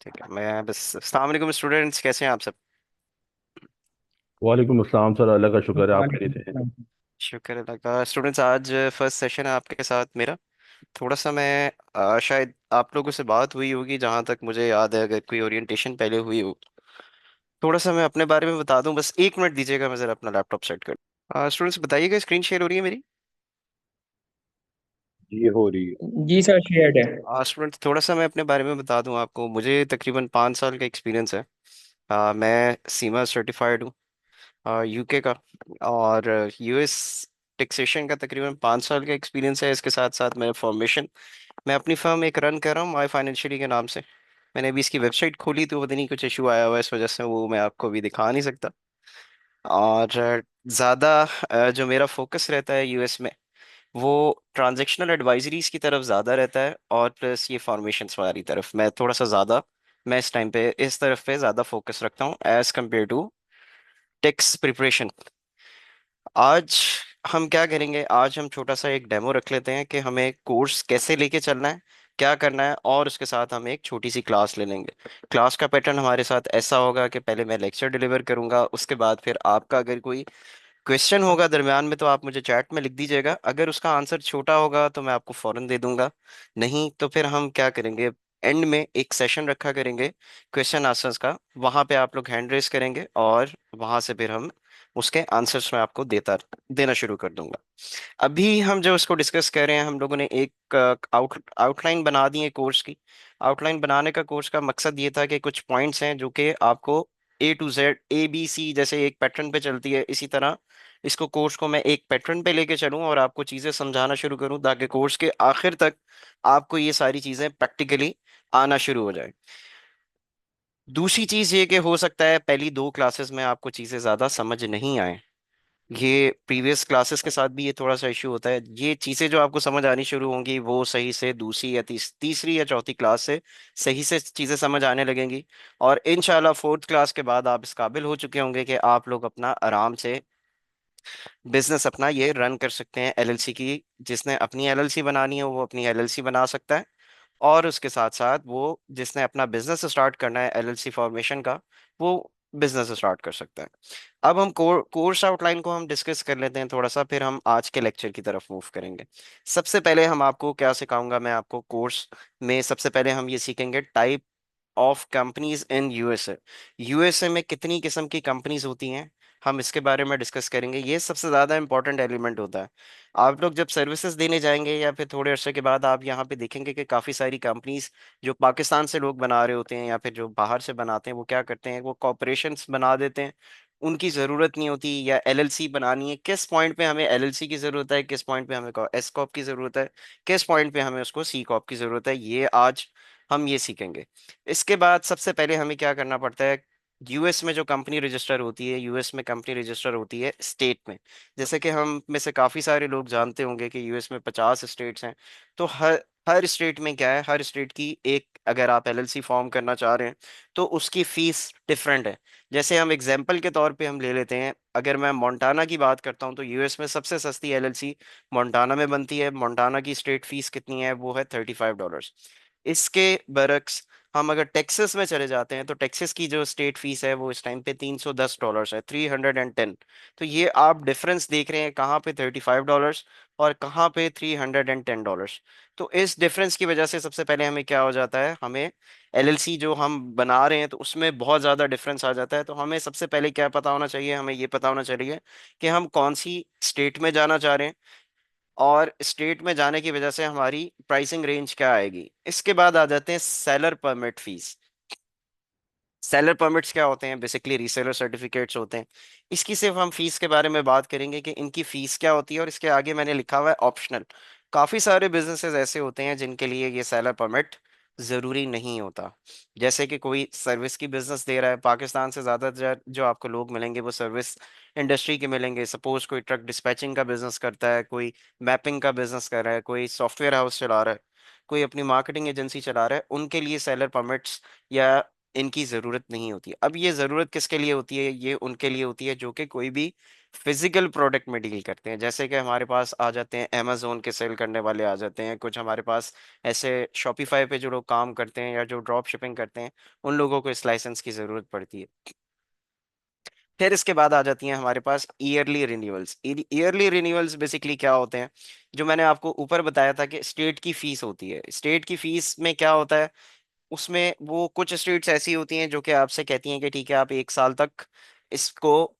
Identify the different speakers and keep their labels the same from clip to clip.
Speaker 1: ठीक है। मैं बस अस्सलाम वालेकुम स्टूडेंट्स, कैसे हैं आप सब?
Speaker 2: वालेकुम अस्सलाम सर। अल्लाह का शुक्र है, आप
Speaker 3: वालेकुम
Speaker 2: कैसे हैं?
Speaker 3: सलाम।
Speaker 1: शुक्र अल्लाह का। स्टूडेंट्स, आज फर्स्ट सेशन है आपके साथ मेरा। थोड़ा सा मैं शायद आप लोगों से बात हुई होगी, जहाँ तक मुझे याद है, अगर कोई ओरिएंटेशन पहले हुई हो। थोड़ा सा मैं अपने बारे में बता दूं, बस 1 मिनट दीजिएगा, मैं जरा अपना लैपटॉप सेट कर। स्टूडेंट्स बताइएगा, स्क्रीन शेयर हो रही है मेरी?
Speaker 2: ये हो रही है।
Speaker 3: जी सर, शेयर्ड है।
Speaker 1: स्टूडेंट्स, थोड़ा सा मैं अपने बारे में बता दूं आपको। मुझे तकरीबन 5 साल का एक्सपीरियंस है। मैं सीमा सर्टिफाइड हूँ, यूके का। और यूएस टैक्सेशन का तकरीबन 5 साल का एक्सपीरियंस है। इसके साथ साथ मेरा फॉर्मेशन, मैं अपनी फर्म एक रन कर रहा हूँ माई फाइनेंशियली के नाम से। मैंने अभी इसकी वेबसाइट खोली तो पता नहीं कुछ इशू आया हुआ है, इस वजह से वो मैं आपको अभी दिखा नहीं सकता। और ज़्यादा जो मेरा फोकस रहता है यूएस में, वो ट्रांजैक्शनल एडवाइजरीज की तरफ ज़्यादा रहता है, और प्लस ये फॉर्मेशंस वाली तरफ मैं थोड़ा सा ज़्यादा, मैं इस टाइम पे इस तरफ पे ज़्यादा फोकस रखता हूँ as compare to tax preparation. आज हम क्या करेंगे, आज हम छोटा सा एक डेमो रख लेते हैं कि हमें कोर्स कैसे लेके चलना है, क्या करना है, और उसके साथ हम एक छोटी सी क्लास ले लेंगे। क्लास का पैटर्न हमारे साथ ऐसा होगा कि पहले मैं लेक्चर डिलीवर करूंगा, उसके बाद फिर आपका अगर कोई क्वेश्चन होगा दरमियान में तो आप मुझे चैट में लिख दीजिएगा। अगर उसका आंसर छोटा होगा तो मैं आपको फौरन दे दूंगा। नहीं तो फिर हम क्या करेंगे, एंड में एक सेशन रखा करेंगे क्वेश्चन आंसर्स का। वहां पे आप लोग हैंड रेस करेंगे और वहां से फिर हम उसके आंसर्स में आपको देना शुरू कर दूंगा। अभी हम जो उसको डिस्कस कर रहे हैं, हम लोगों ने एक आउटलाइन बना दी है कोर्स की। आउटलाइन बनाने का कोर्स का मकसद ये था कि कुछ पॉइंट्स हैं जो कि आपको A to Z, ABC जैसे एक पैटर्न पे चलती है, इसी तरह इसको कोर्स को मैं एक पैटर्न पे लेके चलूं और आपको चीजें समझाना शुरू करूं, ताकि कोर्स के आखिर तक आपको ये सारी चीजें प्रैक्टिकली आना शुरू हो जाए। दूसरी चीज ये कि हो सकता है पहली 2 क्लासेस में आपको चीजें ज्यादा समझ नहीं आए। ये प्रीवियस क्लासेस के साथ भी ये थोड़ा सा इशू होता है। ये चीजें जो आपको समझ आनी शुरू होंगी वो सही से दूसरी या तीसरी या चौथी क्लास से सही से चीजें समझ आने लगेंगी। और इंशाल्लाह फोर्थ क्लास के बाद आप इस काबिल हो चुके होंगे कि आप लोग अपना आराम से बिजनेस अपना ये रन कर सकते हैं एलएलसी की। जिसने अपनी एलएलसी बनानी है वो अपनी एलएलसी बना सकता है, और उसके साथ साथ वो जिसने अपना बिजनेस स्टार्ट करना है एलएलसी फॉर्मेशन का, वो बिजनेस स्टार्ट कर सकता है। अब हम कोर्स आउटलाइन को हम डिस्कस कर लेते हैं थोड़ा सा, फिर हम आज के लेक्चर की तरफ मूव करेंगे। सबसे पहले हम आपको क्या सिखाऊंगा, मैं आपको कोर्स में सबसे पहले हम ये सीखेंगे type of companies in USA. USA में कितनी किस्म की कंपनीज होती हैं, हम इसके बारे में डिस्कस करेंगे। ये सबसे ज़्यादा इंपॉर्टेंट एलिमेंट होता है। आप लोग जब सर्विसेज देने जाएंगे या फिर थोड़े अरसे के बाद आप यहाँ पे देखेंगे कि काफ़ी सारी कंपनीज जो पाकिस्तान से लोग बना रहे होते हैं या फिर जो बाहर से बनाते हैं, वो क्या करते हैं, वो कॉरपोरेशंस बना देते हैं। उनकी ज़रूरत नहीं होती, या एलएलसी बनानी है, किस पॉइंट पे हमें एलएलसी की ज़रूरत है, किस पॉइंट पे हमें एस कॉप की ज़रूरत है, किस पॉइंट पे हमें उसको सी कॉप की ज़रूरत है, ये आज हम ये सीखेंगे। इसके बाद सबसे पहले हमें क्या करना पड़ता है, यूएस में जो कंपनी रजिस्टर होती है, यूएस में कंपनी रजिस्टर होती है स्टेट में। जैसे कि हम में से काफ़ी सारे लोग जानते होंगे कि यूएस में 50 स्टेट्स हैं। तो हर हर स्टेट में क्या है, हर स्टेट की एक, अगर आप एलएलसी फॉर्म करना चाह रहे हैं तो उसकी फीस डिफरेंट है। जैसे हम एग्जाम्पल के तौर पे हम ले लेते हैं, अगर मैं मोंटाना की बात करता हूं तो यूएस में सबसे सस्ती एलएलसी मोंटाना में बनती है। मोंटाना की स्टेट फीस कितनी है, वो है $35। इसके बरक्स हम अगर टेक्सास में चले जाते हैं तो टेक्सास की जो स्टेट फीस है वो इस टाइम पे $310 है, 310। तो ये आप डिफरेंस देख रहे हैं, कहाँ पे $35 और कहाँ पे $310। तो इस डिफरेंस की वजह से सबसे पहले हमें क्या हो जाता है, हमें एलएलसी जो हम बना रहे हैं तो उसमें बहुत ज़्यादा डिफरेंस आ जाता है। तो हमें सबसे पहले क्या पता होना चाहिए, हमें ये पता होना चाहिए कि हम कौन सी स्टेट में जाना चाह रहे हैं, और स्टेट में जाने की वजह से हमारी प्राइसिंग रेंज क्या आएगी। इसके बाद आ जाते हैं seller permit fees. Seller permits क्या होते हैं, बेसिकली रीसेलर सर्टिफिकेट्स होते हैं। इसकी सिर्फ हम फीस के बारे में बात करेंगे कि इनकी फीस क्या होती है, और इसके आगे मैंने लिखा हुआ है ऑप्शनल। काफ़ी सारे बिजनेसेस ऐसे होते हैं जिनके लिए ये सेलर परमिट ज़रूरी नहीं होता। जैसे कि कोई सर्विस की बिजनेस दे रहा है, पाकिस्तान से ज़्यादातर जो आपको लोग मिलेंगे वो सर्विस इंडस्ट्री के मिलेंगे। सपोज कोई ट्रक डिस्पैचिंग का बिजनेस करता है, कोई मैपिंग का बिजनेस कर रहा है, कोई सॉफ्टवेयर हाउस चला रहा है, कोई अपनी मार्केटिंग एजेंसी चला रहा है, उनके लिए सेलर परमिट्स या इनकी ज़रूरत नहीं होती। अब ये ज़रूरत किसके लिए होती है, ये उनके लिए होती है जो कि कोई भी फिजिकल प्रोडक्ट में डील करते हैं, जैसे कि हमारे पास आ जाते हैं अमेजोन के सेल करने वाले आ जाते हैं, कुछ हमारे पास ऐसे शॉपिफाई पे जो लोग काम करते हैं या जो ड्रॉप शिपिंग करते हैं, उन लोगों को इस लाइसेंस की जरूरत पड़ती है। फिर इसके बाद आ जाती हैं हमारे पास yearly renewals. Yearly renewals basically क्या होते हैं, जो मैंने आपको ऊपर बताया था कि स्टेट की फीस होती है, स्टेट की फीस में क्या होता है, उसमें वो कुछ स्टेट्स ऐसी होती हैं जो कि आपसे कहती हैं कि ठीक है आप 1 साल तक इसको,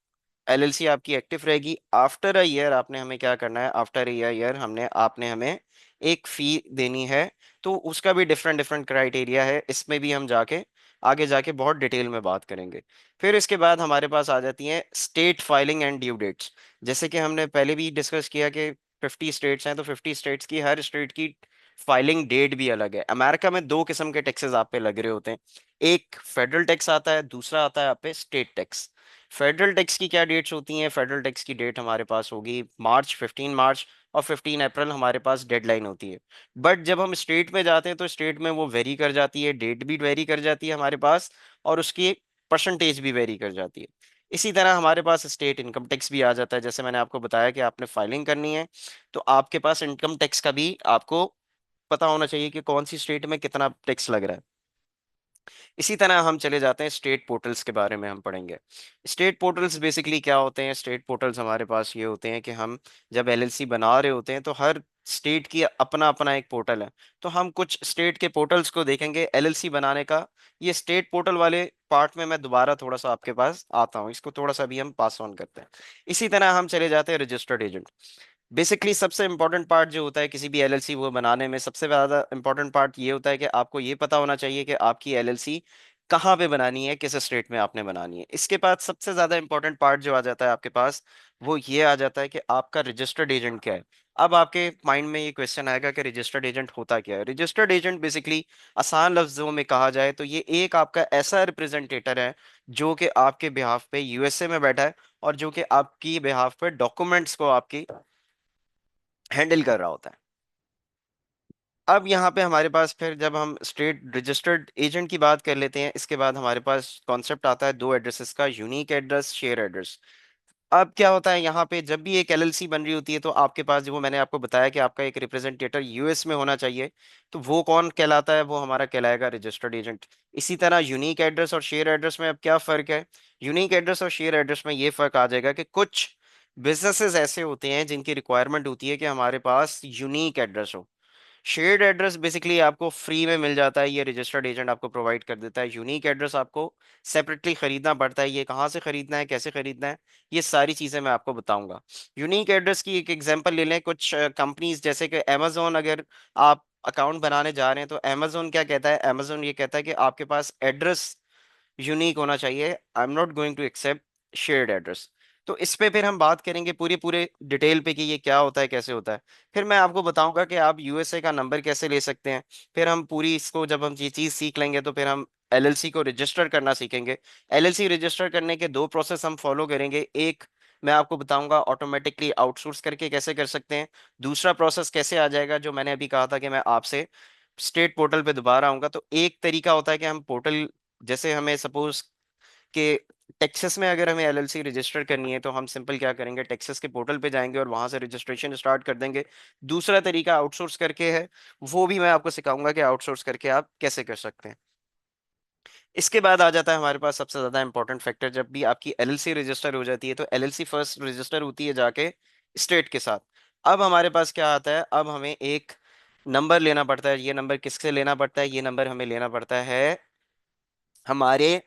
Speaker 1: एलएलसी आपकी एक्टिव रहेगी। आफ्टर अ ईयर आपने हमें क्या करना है, आफ्टर अ ईयर हमने आपने हमें एक फी देनी है। तो उसका भी डिफरेंट डिफरेंट क्राइटेरिया है, इसमें भी हम जाके आगे जाके बहुत डिटेल में बात करेंगे। फिर इसके बाद हमारे पास आ जाती हैं state filing and due dates. जैसे कि हमने पहले भी डिस्कस किया कि 50 स्टेट्स हैं, तो 50 स्टेट्स की हर स्टेट की फाइलिंग डेट भी अलग है। अमेरिका में दो किस्म के टैक्सेस आप पे लग रहे होते हैं, एक फेडरल टैक्स आता है, दूसरा आता है आप पे स्टेट टैक्स। फेडरल टैक्स की क्या डेट्स होती हैं, फेडरल टैक्स की डेट हमारे पास होगी मार्च, 15 मार्च, और 15 अप्रैल हमारे पास डेडलाइन होती है। बट जब हम स्टेट में जाते हैं तो स्टेट में वो वेरी कर जाती है, डेट भी वेरी कर जाती है हमारे पास, और उसकी परसेंटेज भी वेरी कर जाती है। इसी तरह हमारे पास स्टेट इनकम टैक्स भी आ जाता है। जैसे मैंने आपको बताया कि आपने फाइलिंग करनी है, तो आपके पास इनकम टैक्स का भी आपको पता होना चाहिए कि कौन सी स्टेट में कितना टैक्स लग रहा है। इसी तरह हम चले जाते हैं स्टेट पोर्टल्स के बारे में हम पढ़ेंगे। स्टेट पोर्टल्स बेसिकली क्या होते हैं, स्टेट पोर्टल्स हमारे पास ये होते हैं कि हम जब एलएलसी बना रहे होते हैं तो हर स्टेट की अपना अपना एक पोर्टल है। तो हम कुछ स्टेट के पोर्टल्स को देखेंगे एलएलसी बनाने का। ये स्टेट पोर्टल वाले पार्ट में मैं दोबारा थोड़ा सा आपके पास आता हूँ, इसको थोड़ा सा भी हम पास ऑन करते हैं। इसी तरह हम चले जाते हैं रजिस्टर्ड एजेंट। बेसिकली सबसे इंपॉर्टेंट पार्ट जो होता है किसी भी एलएलसी वो बनाने में, सबसे ज्यादा इंपॉर्टेंट पार्ट ये होता है कि आपको ये पता होना चाहिए कि आपकी एलएलसी कहाँ पे बनानी है, किस स्टेट में आपने बनानी है। इसके बाद सबसे ज्यादा इंपॉर्टेंट पार्ट जो आ जाता है आपके पास, वो ये आ जाता है कि आपका रजिस्टर्ड एजेंट क्या है। अब आपके माइंड में ये क्वेश्चन आएगा कि रजिस्टर्ड एजेंट होता क्या है। रजिस्टर्ड एजेंट बेसिकली आसान लफ्जों में कहा जाए तो ये एक आपका ऐसा रिप्रेजेंटेटर है जो कि आपके बिहाफ पे यूएसए में बैठा है, और जो कि आपकी बिहाफ पे डॉक्यूमेंट्स को आपकी हैंडल कर रहा होता है। अब यहाँ पे हमारे पास फिर जब हम स्टेट रजिस्टर्ड एजेंट की बात कर लेते हैं, इसके बाद हमारे पास कॉन्सेप्ट आता है दो एड्रेसेस का, यूनिक एड्रेस, शेयर एड्रेस। अब क्या होता है यहाँ पे जब भी एक एलएलसी बन रही होती है तो आपके पास जो मैंने आपको बताया कि आपका एक रिप्रेजेंटेटर यूएस में होना चाहिए, तो वो कौन कहलाता है, वो हमारा कहलाएगा रजिस्टर्ड एजेंट। इसी तरह यूनिक एड्रेस और शेयर एड्रेस में अब क्या फर्क है, यूनिक एड्रेस और शेयर एड्रेस में ये फर्क आ जाएगा कि कुछ बिजनेसेस ऐसे होते हैं जिनकी रिक्वायरमेंट होती है कि हमारे पास यूनिक एड्रेस हो। शेयर्ड एड्रेस बेसिकली आपको फ्री में मिल जाता है, ये रजिस्टर्ड एजेंट आपको प्रोवाइड कर देता है। यूनिक एड्रेस आपको सेपरेटली खरीदना पड़ता है, ये कहाँ से खरीदना है, कैसे खरीदना है, ये सारी चीजें मैं आपको बताऊंगा। यूनिक एड्रेस की एक एग्जांपल ले लें, कुछ कंपनीज जैसे कि अमेजोन, अगर आप अकाउंट बनाने जा रहे हैं तो अमेजोन क्या कहता है, अमेजोन ये कहता है कि आपके पास एड्रेस यूनिक होना चाहिए, I am not going to accept shared address. तो इस पे फिर हम बात करेंगे पूरे पूरे डिटेल पे कि ये क्या होता है, कैसे होता है। फिर मैं आपको बताऊंगा कि आप यूएसए का नंबर कैसे ले सकते हैं। फिर हम पूरी इसको जब हम ये चीज सीख लेंगे तो फिर हम एलएलसी को रजिस्टर करना सीखेंगे। एलएलसी रजिस्टर करने के दो प्रोसेस हम फॉलो करेंगे, एक मैं आपको बताऊंगा ऑटोमेटिकली आउटसोर्स करके कैसे कर सकते हैं, दूसरा प्रोसेस कैसे आ जाएगा जो मैंने अभी कहा था कि मैं आपसे स्टेट पोर्टल पे दोबारा आऊंगा। तो एक तरीका होता है कि हम पोर्टल, जैसे हमें सपोज कि टेक्सास में अगर हमें एलएलसी रजिस्टर करनी है तो हम सिंपल क्या करेंगे, टेक्सास के पोर्टल पे जाएंगे और वहां से रजिस्ट्रेशन स्टार्ट कर देंगे। दूसरा तरीका आउटसोर्स करके है, वो भी मैं आपको सिखाऊंगा कि आउटसोर्स करके आप कैसे कर सकते हैं। इसके बाद आ जाता है हमारे पास सबसे ज्यादा इंपॉर्टेंट फैक्टर, जब भी आपकी एलएलसी रजिस्टर हो जाती है तो एलएलसी फर्स्ट रजिस्टर होती है जाके स्टेट के साथ। अब हमारे पास क्या आता है, अब हमें एक नंबर लेना पड़ता है। ये नंबर किससे लेना पड़ता है, ये नंबर हमें लेना पड़ता है हमारे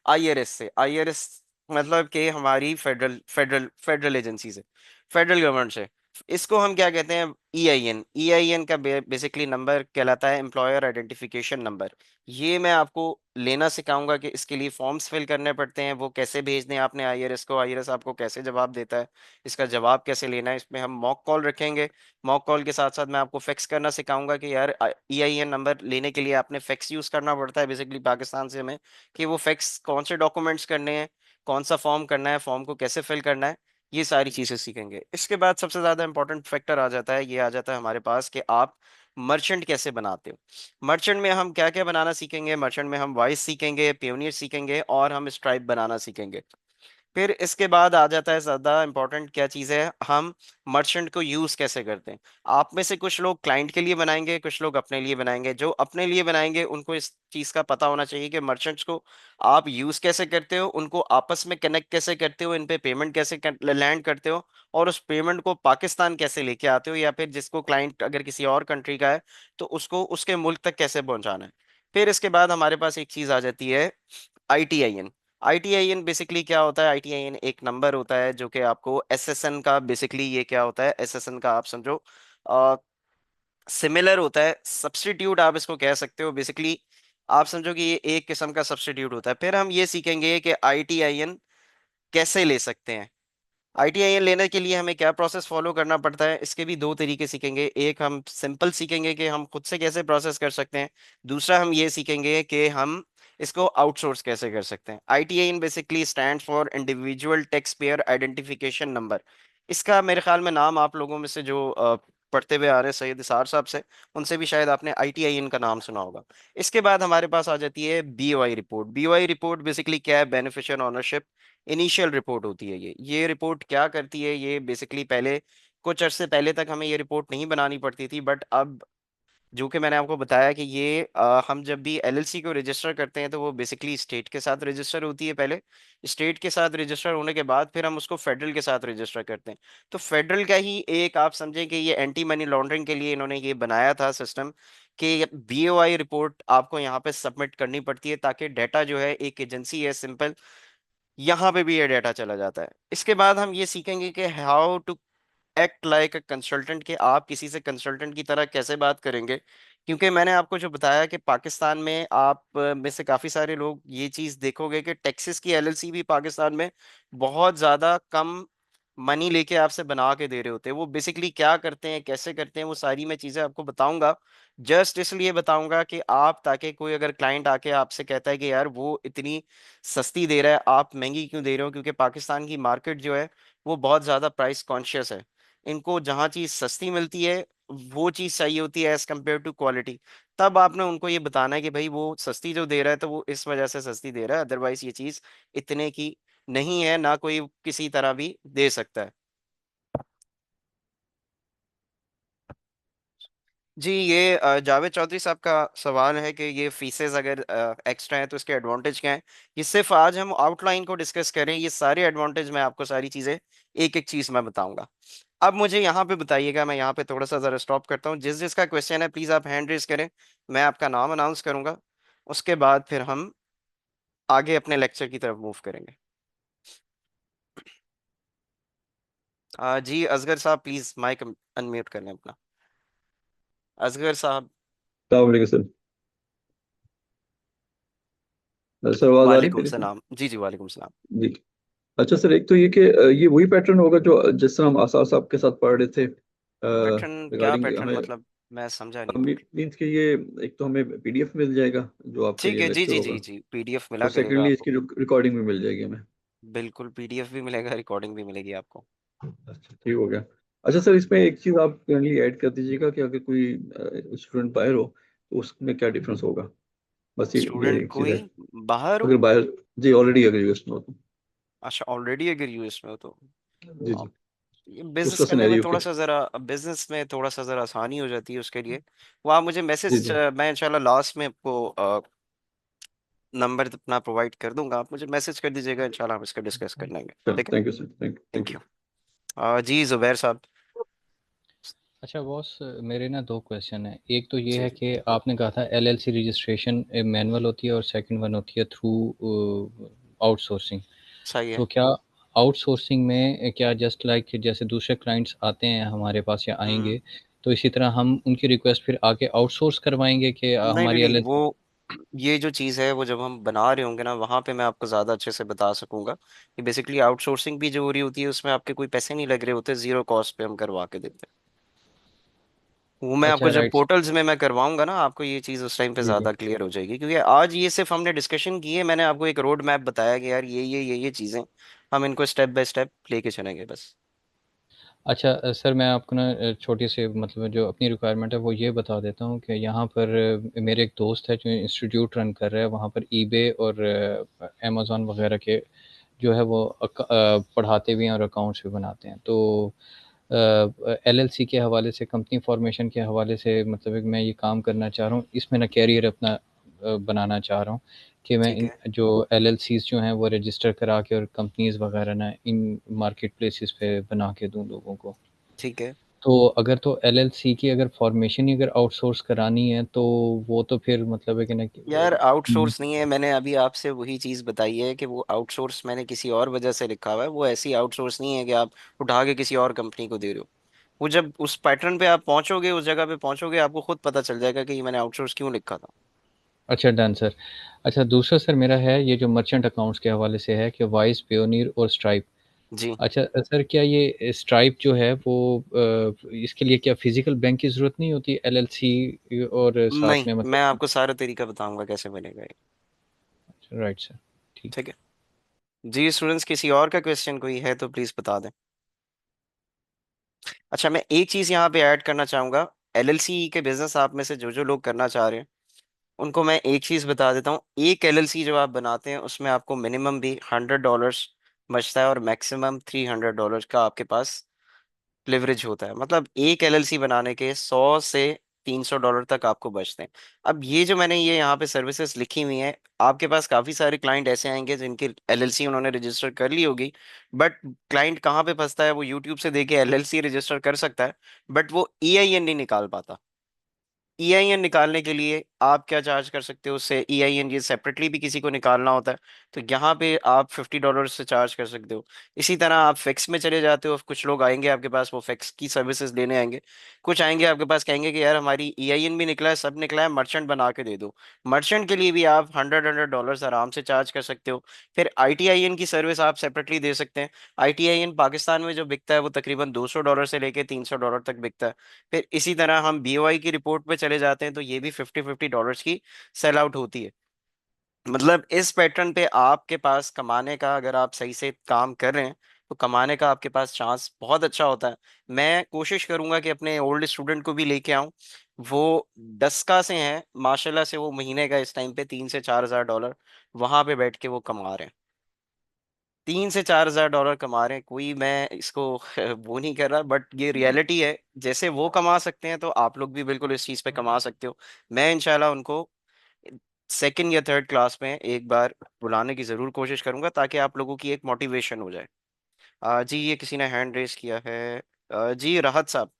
Speaker 1: आईआरएस से। आईआरएस मतलब कि हमारी फेडरल फेडरल एजेंसी से, फेडरल गवर्नमेंट से। इसको हम क्या कहते हैं, ईआईएन। ईआईएन का बेसिकली नंबर कहलाता है एम्प्लॉयर आइडेंटिफिकेशन नंबर। ये मैं आपको लेना सिखाऊंगा कि इसके लिए फॉर्म्स फिल करने पड़ते हैं, वो कैसे भेजने हैं आपने आईआरएस को, आईआरएस आपको कैसे जवाब देता है, इसका जवाब कैसे लेना है। इसमें हम मॉक कॉल रखेंगे। मॉक कॉल के साथ साथ मैं आपको फैक्स करना सिखाऊंगा कि यार ईआईएन नंबर लेने के लिए आपने फैक्स यूज करना पड़ता है बेसिकली पाकिस्तान से हमें, कि वो फैक्स कौन से डॉक्यूमेंट्स करने हैं, कौन सा फॉर्म करना है, फॉर्म को कैसे फिल करना है, ये सारी चीजें सीखेंगे। इसके बाद सबसे ज्यादा इंपॉर्टेंट फैक्टर आ जाता है, ये आ जाता है हमारे पास कि आप मर्चेंट कैसे बनाते हो। मर्चेंट में हम क्या क्या बनाना सीखेंगे, मर्चेंट में हम वाइस सीखेंगे, पेयोनियर सीखेंगे, और हम स्ट्राइप बनाना सीखेंगे। फिर इसके बाद आ जाता है ज्यादा इंपॉर्टेंट क्या चीज है, हम मर्चेंट को यूज कैसे करते हैं। आप में से कुछ लोग क्लाइंट के लिए बनाएंगे, कुछ लोग अपने लिए बनाएंगे। जो अपने लिए बनाएंगे उनको इस चीज का पता होना चाहिए कि मर्चेंट्स को आप यूज कैसे करते हो, उनको आपस में कनेक्ट कैसे करते हो, इन पे पेमेंट कैसे लैंड करते हो, और उस पेमेंट को पाकिस्तान कैसे लेके आते हो, या फिर जिसको क्लाइंट अगर किसी और कंट्री का है तो उसको उसके मुल्क तक कैसे पहुंचाना है। फिर इसके बाद हमारे पास एक चीज आ जाती है, ITIN। ITIN बेसिकली क्या होता है? ITIN एक नंबर होता है जो कि आपको SSN का, बेसिकली ये क्या होता है, SSN का आप समझो सिमिलर होता है, सब्स्टिट्यूट आप इसको कह सकते हो बेसिकली। आप समझो कि ये एक किस्म का सब्स्टिट्यूट होता है। फिर हम ये सीखेंगे कि ITIN कैसे ले सकते हैं। ITIN लेने के लिए हमें क्या प्रोसेस फॉलो करना पड़ता है, इसके भी दो तरीके सीखेंगे। एक हम सिंपल सीखेंगे कि हम खुद से कैसे प्रोसेस कर सकते हैं। दूसरा हम ये सीखेंगे कि हम इसको आउटसोर्स कैसे कर सकते हैं। ITIN basically stand for individual tax payer identification number. इसका मेरे ख्याल में नाम आप लोगों में से जो पढ़ते हुए आ रहे हैं सैयद निसार साहब से, उनसे भी शायद आपने ITIN का नाम सुना होगा। इसके बाद हमारे पास आ जाती है BOI report. BOI report basically क्या है? बेनिफिशियल ओनरशिप इनिशियल रिपोर्ट होती है। ये रिपोर्ट क्या करती है? ये बेसिकली पहले कुछ अरसे पहले तक हमें ये रिपोर्ट नहीं बनानी पड़ती थी, बट अब जो कि मैंने आपको बताया कि ये हम जब भी LLC को रजिस्टर करते हैं तो वो बेसिकली स्टेट के साथ रजिस्टर होती है पहले। स्टेट के साथ रजिस्टर होने के बाद फिर हम उसको फेडरल के साथ रजिस्टर करते हैं। तो फेडरल का ही एक आप समझें कि ये एंटी मनी लॉन्ड्रिंग के लिए इन्होंने ये बनाया था सिस्टम कि BOI रिपोर्ट आपको यहाँ पे सबमिट करनी पड़ती है, ताकि डाटा जो है, एक एजेंसी है सिंपल, यहाँ पे भी ये डाटा चला जाता है। इसके बाद हम ये सीखेंगे कि how to act like a consultant, कि आप किसी से कंसल्टेंट की तरह कैसे बात करेंगे। क्योंकि मैंने आपको जो बताया कि पाकिस्तान में आप में से काफी सारे लोग ये चीज देखोगे कि टेक्सास की LLC भी पाकिस्तान में बहुत ज्यादा कम मनी लेके आपसे बना के दे रहे होते हैं। वो बेसिकली क्या करते हैं, कैसे करते हैं, वो सारी मैं चीजें आपको बताऊंगा। जस्ट इसलिए बताऊंगा कि आप, ताकि कोई अगर क्लाइंट आके आपसे कहता है कि यार वो इतनी सस्ती दे रहा है, आप महंगी क्यों दे रहे हो, क्योंकि पाकिस्तान की मार्केट जो है वो बहुत ज्यादा प्राइस कॉन्शियस है। इनको जहाँ चीज सस्ती मिलती है वो चीज चाहिए होती है एज कम्पेयर टू क्वालिटी। तब आपने उनको ये बताना है कि भाई वो सस्ती जो दे रहा है तो वो इस वजह से सस्ती दे रहा है, अदरवाइज ये चीज इतने की नहीं है, ना कोई किसी तरह भी दे सकता है। जी, ये जावेद चौधरी साहब का सवाल है कि ये फीसेस अगर एक्स्ट्रा हैं तो इसके एडवांटेज क्या हैं। ये सिर्फ आज हम आउटलाइन को डिस्कस करें, ये सारे एडवांटेज मैं आपको सारी चीज़ें एक एक चीज़ मैं बताऊंगा। अब मुझे यहाँ पे बताइएगा, मैं यहाँ पे थोड़ा सा ज़रा स्टॉप करता हूँ। जिस जिसका क्वेश्चन है प्लीज़ आप हैंड रेज करें, मैं आपका नाम अनाउंस करूंगा। उसके बाद फिर हम आगे अपने लेक्चर की तरफ मूव करेंगे। जी असगर साहब प्लीज़ माइक अनम्यूट कर लें अपना। असगर साहब।
Speaker 2: अलैक्म सर। सर आवाज आ रही है
Speaker 1: वालेकुम
Speaker 2: मेरे को?
Speaker 1: सलाम। जी जी वालेकुम सलाम।
Speaker 2: जी। अच्छा सर, एक तो ये कि ये वही पैटर्न होगा जो जिस तरह हम आसार साहब के साथ पढ़ रहे थे
Speaker 1: पैटर्न? क्या
Speaker 2: रिगार्डिंग
Speaker 1: पैटर्न
Speaker 2: हमें।
Speaker 1: मतलब? मैं समझा नहीं टोटल।
Speaker 2: मीन्स कि ये एक तो हमें पीडीएफ मिल जाएगा जो आपका
Speaker 1: ठीक
Speaker 2: ये
Speaker 1: है, जी
Speaker 2: लेक्चर
Speaker 1: जी
Speaker 2: होगा,
Speaker 1: जी जी, PDF मिला
Speaker 2: और
Speaker 1: करेगा
Speaker 2: सेकेंडली
Speaker 1: आपको।
Speaker 2: इसकी रिकॉर्डिंग भी मिल जाएगी हमें।
Speaker 1: बिल्कुल, PDF भी मिलेगा, रिकॉर्डिंग भी मिलेगी आपको।
Speaker 2: अच्छा, ठीक हो गया। अच्छा सर, इसमें एक चीज़ आप काइंडली ऐड कर दीजिएगा कि अगर कोई स्टूडेंट बाहर हो तो उसमें क्या डिफरेंस होगा। बस ये
Speaker 1: स्टूडेंट
Speaker 2: एक चीज़ है।
Speaker 1: कोई बाहर हो?
Speaker 2: अगर बाहर, जी ऑलरेडी अगर यूएस में हो तो।
Speaker 1: अच्छा, ऑलरेडी अगर US में हो तो
Speaker 2: जी जी।
Speaker 1: आप, ये बिजनेस
Speaker 2: उसका
Speaker 1: करने में
Speaker 2: सिनेरियो
Speaker 1: थोड़ा
Speaker 2: क्या।
Speaker 1: सा ज़रा, बिजनेस में थोड़ा सा ज़रा आसानी हो जाती है उसके लिए। वो आप मुझे
Speaker 2: जी
Speaker 1: मैसेज,
Speaker 2: जी।
Speaker 1: मैं इंशाल्लाह लास्ट में आपको नंबर अपना प्रोवाइड कर दूंगा, आप मुझे मैसेज कर दीजिएगा, इंशाल्लाह हम इसका डिस्कस कर लेंगे।
Speaker 2: चलो,
Speaker 1: ठीक है।
Speaker 2: Thank you sir, thank
Speaker 1: thank
Speaker 2: you.
Speaker 1: You. जी जुबैर साहब।
Speaker 3: अच्छा बॉस, मेरे ना दो क्वेश्चन है। एक तो ये
Speaker 1: जी
Speaker 3: है
Speaker 1: जी,
Speaker 3: कि आपने कहा था LLC रजिस्ट्रेशन मैनुअल होती है और सेकंड वन होती है थ्रू आउटसोर्सिंग।
Speaker 1: सही है।
Speaker 3: तो क्या आउटसोर्सिंग में क्या जस्ट लाइक जैसे दूसरे क्लाइंट्स आते हैं हमारे पास या
Speaker 1: हम्म।
Speaker 3: आएंगे, तो इसी तरह हम उनकी रिक्वेस्ट फिर आगे आउटसोर्स करवाएंगे कि
Speaker 1: नहीं नहीं
Speaker 3: हमारी
Speaker 1: नहीं,
Speaker 3: LLC।
Speaker 1: वो ये जो चीज़ है वो जब हम बना रहे होंगे ना, वहाँ पे मैं आपको ज़्यादा अच्छे से बता सकूंगा कि बेसिकली आउटसोर्सिंग भी जो हो रही होती है उसमें आपके कोई पैसे नहीं लग रहे होते, जीरो कॉस्ट पे हम करवा के देते हैं। वो मैं
Speaker 3: अच्छा
Speaker 1: आपको जब
Speaker 3: राइट।
Speaker 1: पोर्टल्स में मैं करवाऊंगा ना, आपको ये चीज़ उस टाइम पे
Speaker 3: जी जी।
Speaker 1: ज़्यादा क्लियर हो जाएगी, क्योंकि आज ये सिर्फ हमने डिस्कशन की है, मैंने आपको एक रोड मैप बताया कि यार ये चीज़ें हम इनको स्टेप बाय स्टेप लेके चलेंगे बस।
Speaker 3: अच्छा सर, मैं आपको ना छोटी सी मतलब जो अपनी रिक्वायरमेंट है वो ये बता देता हूँ कि यहाँ पर मेरे एक दोस्त है जो इंस्टीट्यूट रन कर रहा है, वहाँ पर ईबे और अमेज़ॉन वगैरह के जो है वो पढ़ाते भी हैं और अकाउंट्स भी बनाते हैं। तो एलएलसी के हवाले से, कंपनी फॉर्मेशन के हवाले से, मतलब एक मैं ये काम करना चाह रहा हूँ, इसमें ना कैरियर अपना बनाना चाह रहा हूँ कि मैं
Speaker 1: ठीक
Speaker 3: इन
Speaker 1: है
Speaker 3: जो एलएलसीज जो हैं वो रजिस्टर करा के और कंपनीज वगैरह ना इन मार्केट प्लेसेस पे बना के दूं लोगों को।
Speaker 1: ठीक है।
Speaker 3: तो अगर तो एलएलसी की अगर फॉर्मेशन ही अगर आउटसोर्स करानी है तो वो तो फिर मतलब है कि ना
Speaker 1: यार आउटसोर्स नहीं है, मैंने अभी आपसे वही चीज बताई है कि वो आउटसोर्स मैंने किसी और वजह से लिखा हुआ है। वो ऐसी आउटसोर्स नहीं है कि आप उठा के किसी और कंपनी को दे रहे हो। वो जब उस पैटर्न पे आप पहुंचोगे, उस जगह पे पहुंचोगे, आपको खुद पता चल जाएगा कि ये मैंने आउटसोर्स क्यों लिखा था।
Speaker 3: अच्छा डन सर। अच्छा दूसरा सर मेरा है ये जो मर्चेंट अकाउंट्स के हवाले से है कि वाइस, पियोनियर और स्ट्राइप।
Speaker 1: जी।
Speaker 3: अच्छा सर, क्या ये स्ट्राइप जो है वो इसके लिए क्या फिजिकल बैंक की ज़रूरत नहीं होती, एलएलसी और साथ
Speaker 1: नहीं,
Speaker 3: में
Speaker 1: मैं
Speaker 3: मतलब?
Speaker 1: आपको सारा तरीका बताऊंगा कैसे बनेगा ये।
Speaker 3: Right sir. ठीक।
Speaker 1: ठीक है। जी स्टूडेंट्स, किसी और का क्वेश्चन कोई है तो प्लीज बता दें। अच्छा, मैं एक चीज यहाँ पे ऐड करना चाहूंगा। एलएलसी के बिजनेस आप में से जो जो लोग करना चाह रहे हैं, उनको मैं एक चीज बता देता हूँ। एक एलएलसी जो आप बनाते हैं उसमें आपको मिनिमम भी $100 बचता है और मैक्सिमम $300 का आपके पास लिवरेज होता है। मतलब एक एलएलसी बनाने के 100 से $300 तक आपको बचते हैं। अब ये जो मैंने ये यहाँ पे सर्विसेज लिखी हुई हैं, आपके पास काफी सारे क्लाइंट ऐसे आएंगे जिनकी एलएलसी उन्होंने रजिस्टर कर ली होगी। बट क्लाइंट कहाँ पे फंसता है, वो यूट्यूब से देखे एलएलसी रजिस्टर कर सकता है, बट वो ईआईएन नहीं निकाल पाता। ईआईएन निकालने के लिए आप क्या चार्ज कर सकते हो उससे? ईआईएन ये सेपरेटली भी किसी को निकालना होता है, तो यहाँ पे आप $50 से चार्ज कर सकते हो। इसी तरह आप फिक्स में चले जाते हो, कुछ लोग आएंगे आपके पास, वो फिक्स की सर्विसेज लेने आएंगे। कुछ आएंगे आपके पास, कहेंगे कि यार हमारी ईआईएन भी निकला है, सब निकला है, मर्चेंट बना के दे दो। मर्चेंट के लिए भी आप $100 आराम से चार्ज कर सकते हो। फिर आईटीआईएन की सर्विस आप सेपरेटली दे सकते हैं। आईटीआईएन पाकिस्तान में जो बिकता है वो तकरीबन $200 से लेके $300 तक बिकता है। फिर इसी तरह हम बीओआई की रिपोर्ट पे चले जाते हैं तो ये भी $50 की सेल आउट होती है। मतलब इस पैटर्न पे आपके पास कमाने का, अगर आप सही से काम कर रहे हैं, तो कमाने का आपके पास चांस बहुत अच्छा होता है। मैं कोशिश करूंगा कि अपने ओल्ड स्टूडेंट को भी लेके आऊं। वो 10 का से हैं माशाल्लाह से, वो महीने का इस टाइम पे $3 से 4 हज़ार वहां पे बैठ के वो कमा रहे हैं। $3 से 4 हज़ार कमा रहे हैं। कोई मैं इसको वो नहीं कर रहा, बट ये रियलिटी है। जैसे वो कमा सकते हैं तो आप लोग भी बिल्कुल इस चीज पे कमा सकते हो। मैं इंशाल्लाह उनको सेकंड या थर्ड क्लास में एक बार बुलाने की जरूर कोशिश करूंगा, ताकि आप लोगों की एक मोटिवेशन हो जाए। जी, ये किसी ने हैंड रेस किया है। जी राहत साहब।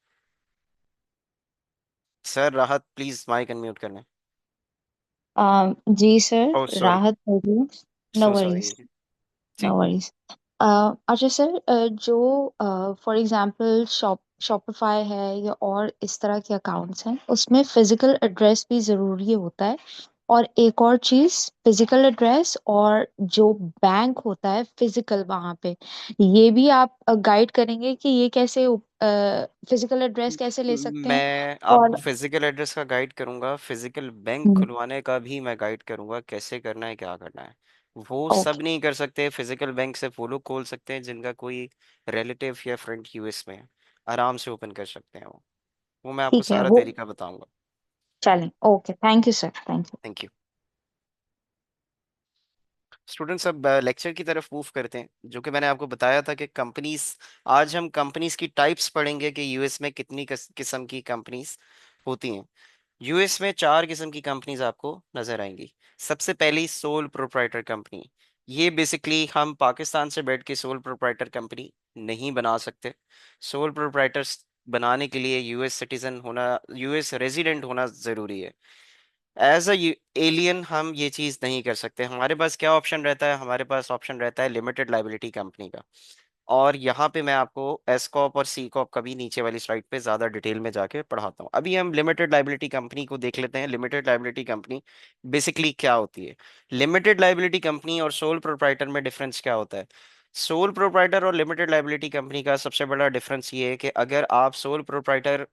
Speaker 1: सर राहत, प्लीज माइक अनम्यूट करना।
Speaker 4: जी सर,
Speaker 1: ओह सॉरी,
Speaker 4: राहत बोलिए। No
Speaker 1: so
Speaker 4: worries.
Speaker 1: सॉरी। जी।
Speaker 4: No worries. अच्छा सर, जो फॉर एग्जांपल शॉपिफाई है या और इस तरह के अकाउंट्स हैं, उसमें फिजिकल एड्रेस भी ज़रूरी होता है। और एक और चीज़, फिजिकल एड्रेस और जो बैंक होता है फिजिकल वहाँ पे, ये भी आप गाइड करेंगे कि ये कैसे फिजिकल एड्रेस कैसे ले सकते हैं।
Speaker 1: मैं
Speaker 4: और
Speaker 1: आपको फिजिकल एड्रेस का गाइड करूंगा, फिजिकल बैंक खुलवाने का भी मैं गाइड करूंगा, कैसे करना है क्या करना है। वो सब
Speaker 4: ओके,
Speaker 1: नहीं कर सकते फिजिकल बैंक, से वो लोग खोल सकते हैं जिनका कोई रिलेटिव या फ्रेंड यूएस में है, आराम से ओपन कर सकते हैं वो मैं आपको
Speaker 4: ठीक है
Speaker 1: सारा
Speaker 4: वो।
Speaker 1: तरीका बताऊंगा।
Speaker 4: चलें, okay, thank you sir, thank you.
Speaker 1: Thank you. Students, अब लेक्चर की तरफ मूव करते हैं। जो कि मैंने आपको बताया था कि कंपनीज, आज हम कंपनीज की टाइप्स पढ़ेंगे कि यूएस में कितनी किस्म की कंपनीज होती हैं। यूएस में 4 किस्म की कंपनीज आपको नजर आएंगी। सबसे पहली सोल प्रोप्राइटर कंपनी। ये बेसिकली हम पाकिस्तान से बैठ के सोल प्रोप्राइटर कंपनी नहीं बना सकते। सोल प्रोप्राइटर्स बनाने के लिए यूएस सिटीजन होना, यूएस रेजिडेंट होना जरूरी है। एज अ एलियन हम ये चीज नहीं कर सकते। हमारे पास क्या ऑप्शन रहता है? हमारे पास ऑप्शन रहता है लिमिटेड लाइबिलिटी कंपनी का। और यहाँ पे मैं आपको एस कॉप और सी कॉप का भी नीचे वाली स्लाइड पे ज्यादा डिटेल में जाके पढ़ाता हूँ। अभी हम लिमिटेड लाइबिलिटी कंपनी को देख लेते हैं। लिमिटेड लाइबिलिटी कंपनी बेसिकली क्या होती है? लिमिटेड लाइबिलिटी कंपनी और सोल प्रोप्राइटर में डिफरेंस क्या होता है? सोल प्रोप्राइटर और लिमिटेड लाइबिलिटी कंपनी का सबसे बड़ा डिफरेंस ये है कि अगर आप सोल प्रोप्राइटर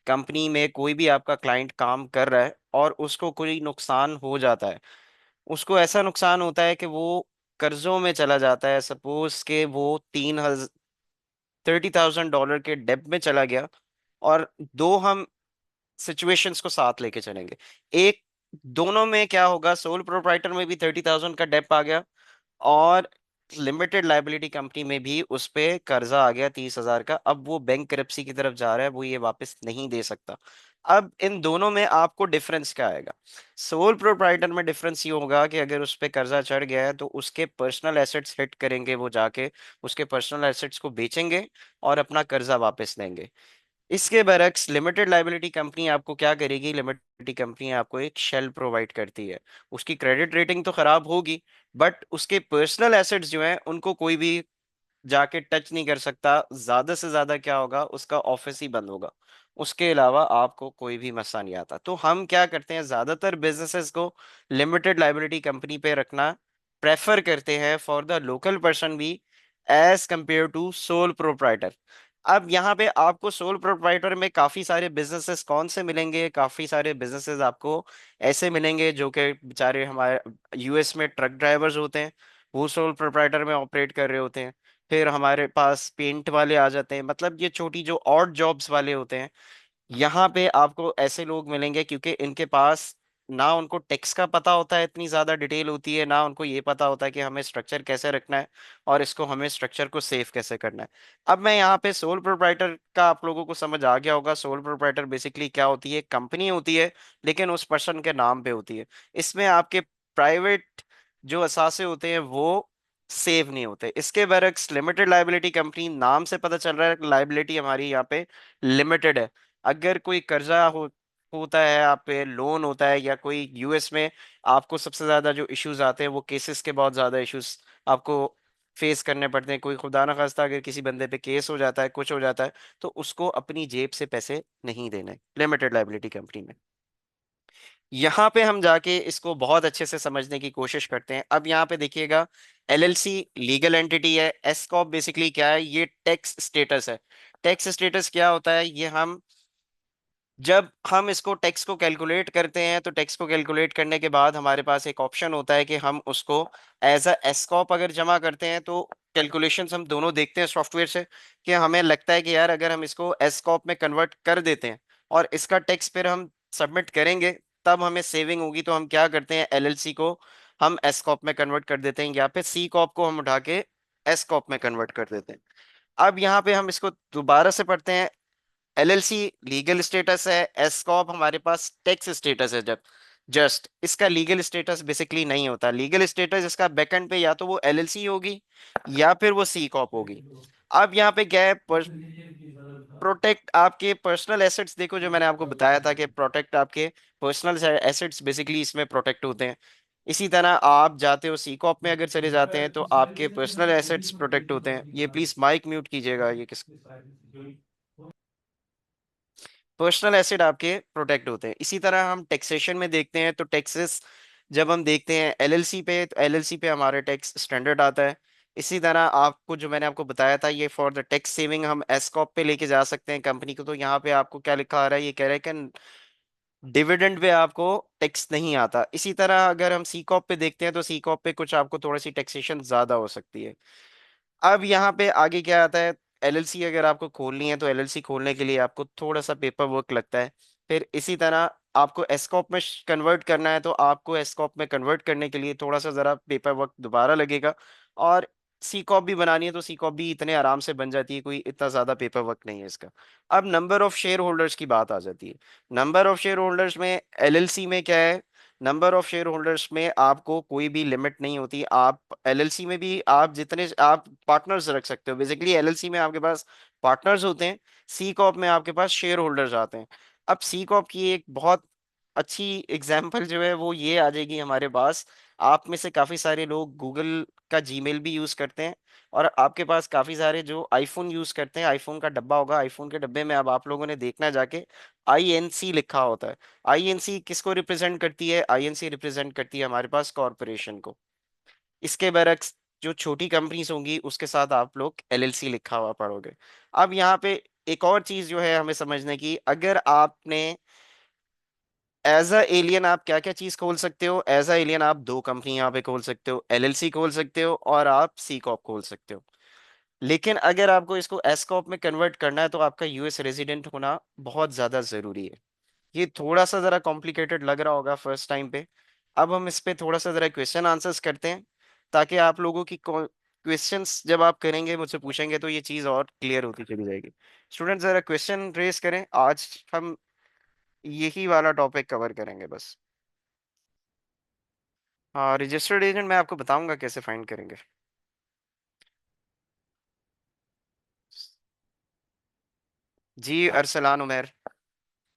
Speaker 1: कंपनी में कोई भी आपका क्लाइंट काम कर रहा है और उसको कोई नुकसान हो जाता है, उसको ऐसा नुकसान होता है कि वो कर्जों में चला जाता है, सपोज के वो 30,000 के डेब्ट में चला गया। और दो हम सिचुएशंस को साथ लेके चलेंगे। एक, दोनों में क्या होगा, सोल प्रोप्राइटर में भी 30,000 का डेब्ट आ गया और लिमिटेड लाइबिलिटी कंपनी में भी उस पे कर्जा आ गया 30,000 का, अब वो बैंक करप्सी की तरफ जा रहा है, वो ये वापस नहीं दे सकता। अब इन दोनों में आपको डिफरेंस क्या आएगा? सोल प्रोप्राइटर में डिफरेंस ये होगा कि अगर उस पे कर्जा चढ़ गया है तो उसके पर्सनल एसेट्स हिट करेंगे, वो जाके उसके पर्सनल एसेट्स को बेचेंगे और अपना कर्जा वापस लेंगे। इसके बरक्स लिमिटेड लाइबिलिटी कंपनी आपको क्या करेगी? लिमिटेड कंपनी आपको एक शेल प्रोवाइड करती है। उसकी क्रेडिट रेटिंग तो खराब होगी, बट उसके पर्सनल एसेट्स जो हैं उनको कोई भी जाके टच नहीं कर सकता। ज्यादा से ज्यादा क्या होगा, उसका ऑफिस ही बंद होगा, उसके अलावा आपको कोई भी मसला नहीं आता। तो हम क्या करते हैं, ज्यादातर बिजनेसेस को लिमिटेड लाइबिलिटी कंपनी पे रखना प्रेफर करते हैं फॉर द लोकल पर्सन भी, as compare to sole proprietor. अब यहाँ पे आपको सोल प्रोप्राइटर में काफी सारे बिजनेसेस कौन से मिलेंगे? काफी सारे बिजनेसेस आपको ऐसे मिलेंगे जो कि बेचारे हमारे यूएस में ट्रक ड्राइवर्स होते हैं, वो सोल प्रोप्राइटर में ऑपरेट कर रहे होते हैं। फिर हमारे पास पेंट वाले आ जाते हैं, मतलब ये छोटी जो ऑड जॉब्स वाले होते हैं। यहाँ पे आपको ऐसे लोग मिलेंगे क्योंकि इनके पास ना उनको टैक्स का पता होता है, इतनी ज्यादा डिटेल होती है, ना उनको ये पता होता है कि हमें स्ट्रक्चर कैसे रखना है और इसको हमें स्ट्रक्चर को सेव कैसे करना है। अब मैं यहाँ पे सोल प्रोप्राइटर का आप लोगों को समझ आ गया होगा। सोल प्रोप्राइटर बेसिकली क्या होती है? कंपनी होती है लेकिन उस पर्सन के नाम पे होती है। इसमें आपके प्राइवेट जो असासे होते हैं वो सेव नहीं होते। इसके बरक्स लिमिटेड लाइबिलिटी कंपनी, नाम से पता चल रहा है लाइबिलिटी हमारी यहाँ पे लिमिटेड है। अगर कोई कर्जा होता है, आप पे लोन होता है, या कोई यूएस में आपको सबसे ज्यादा जो इश्यूज आते हैं वो केसेस के बहुत ज्यादा इश्यूज आपको फेस करने पड़ते हैं। कोई खुदा ना खास्ता अगर किसी बंदे पे केस हो जाता है, कुछ हो जाता है, तो उसको अपनी जेब से पैसे नहीं देने लिमिटेड लाइबिलिटी कंपनी में। यहाँ पे हम जाके इसको बहुत अच्छे से समझने की कोशिश करते हैं। अब यहाँ पे देखिएगा, एलएलसी लीगल एंटिटी है, एस कॉर्प बेसिकली क्या है? ये टैक्स स्टेटस है। टैक्स स्टेटस क्या होता है? ये हम जब हम इसको टैक्स को कैलकुलेट करते हैं तो टैक्स को कैलकुलेट करने के बाद हमारे पास एक ऑप्शन होता है कि हम उसको एज अ एस्कॉप अगर जमा करते हैं तो कैलकुलेशंस हम दोनों देखते हैं सॉफ्टवेयर से, कि हमें लगता है कि यार अगर हम इसको एस्कॉप में कन्वर्ट कर देते हैं और इसका टैक्स फिर हम सबमिट करेंगे तब हमें सेविंग होगी, तो हम क्या करते हैं, एलएलसी को हम एस्कॉप में कन्वर्ट कर देते हैं, या फिर सी कॉप को हम उठा के एस्कॉप में कन्वर्ट कर देते हैं। अब यहाँ पे हम इसको दोबारा से पढ़ते हैं। एलएलसी लीगल स्टेटस है, एस कॉर्प हमारे पास टैक्स स्टेटस है। जब जस्ट इसका लीगल स्टेटस बेसिकली नहीं होता। लीगल स्टेटस इसका बैकएंड पे या तो वो एलएलसी होगी या फिर वो सी कॉर्प होगी। अब यहाँ पे क्या है, प्रोटेक्ट आपके पर्सनल एसेट्स। देखो जो मैंने आपको बताया था कि प्रोटेक्ट आपके पर्सनल एसेट्स बेसिकली इसमें प्रोटेक्ट होते हैं। इसी तरह आप जाते हो सी कॉप में अगर चले जाते हैं तो आपके पर्सनल एसेट्स प्रोटेक्ट होते हैं। ये प्लीज माइक म्यूट कीजिएगा, ये किस पर्सनल एसेट आपके प्रोटेक्ट होते हैं। इसी तरह हम टैक्सेशन में देखते हैं तो टैक्सेस जब हम देखते हैं एलएलसी पे, तो एलएलसी पे हमारे टैक्स स्टैंडर्ड आता है। इसी तरह आपको जो मैंने आपको बताया था, ये फॉर द टैक्स सेविंग हम एस्कॉप पे लेके जा सकते हैं कंपनी को। तो यहाँ पे आपको क्या लिखा आ रहा है, ये कह रहा है कि डिविडेंड पे आपको टैक्स नहीं आता। इसी तरह अगर हम सी कॉप पे देखते हैं तो सी कॉप पे कुछ आपको थोड़ी सी टैक्सेशन ज्यादा हो सकती है। अब यहाँ पे आगे क्या आता है, एलएलसी अगर आपको खोलनी है तो एलएलसी खोलने के लिए आपको थोड़ा सा पेपर वर्क लगता है। फिर इसी तरह आपको एस्कॉप में कन्वर्ट करना है तो आपको एस्कॉप में कन्वर्ट करने के लिए थोड़ा सा जरा पेपर वर्क दोबारा लगेगा। और सी कॉप भी बनानी है तो सी कॉप भी इतने आराम से बन जाती है, कोई इतना ज्यादा पेपर वर्क नहीं है इसका। अब नंबर ऑफ शेयर होल्डर्स की बात आ जाती है। नंबर ऑफ शेयर होल्डर्स में एलएलसी में क्या है, नंबर ऑफ शेयर होल्डर्स में आपको कोई भी लिमिट नहीं होती। आप एलएलसी में भी आप जितने आप पार्टनर्स रख सकते हो। बेसिकली एलएलसी में आपके पास पार्टनर्स होते हैं, सी कॉप में आपके पास शेयर होल्डर्स आते हैं। अब सी कॉप की एक बहुत अच्छी एग्जाम्पल जो है वो ये आ जाएगी हमारे पास। आप में से काफी सारे लोग गूगल का जीमेल भी यूज करते हैं, और आपके पास काफी सारे जो आईफोन यूज करते हैं, आईफोन का डब्बा होगा, आईफोन के डब्बे में अब आप लोगों ने देखना जाके आईएनसी लिखा होता है। आईएनसी किसको रिप्रेजेंट करती है? आईएनसी रिप्रेजेंट करती है हमारे पास कॉरपोरेशन को। इसके बरक्स जो छोटी कंपनीज होंगी उसके साथ आप लोग एलएलसी लिखा हुआ पढ़ोगे। अब यहाँ पे एक और चीज जो है हमें समझने की, अगर आपने एज अ एलियन आप क्या क्या चीज खोल सकते हो? एज अ एलियन आप दो कंपनी यहाँ पे खोल सकते हो, एलएलसी खोल सकते हो और आप सी कॉप खोल सकते हो। लेकिन अगर आपको इसको एस कॉप में कन्वर्ट करना है तो आपका यूएस रेजिडेंट होना बहुत ज्यादा जरूरी है। ये थोड़ा सा जरा कॉम्प्लिकेटेड लग रहा होगा फर्स्ट टाइम पे। अब हम इस पे थोड़ा सा जरा क्वेश्चन आंसर्स करते हैं ताकि आप लोगों की क्वेश्चंस जब आप करेंगे मुझसे पूछेंगे तो ये चीज और क्लियर होती चली जाएगी। स्टूडेंट जरा क्वेश्चन रेस करें, आज हम यही वाला टॉपिक कवर करेंगे बस। हाँ, रजिस्टर्ड एजेंट मैं आपको बताऊंगा कैसे फाइंड करेंगे। जी अरसलान उमर,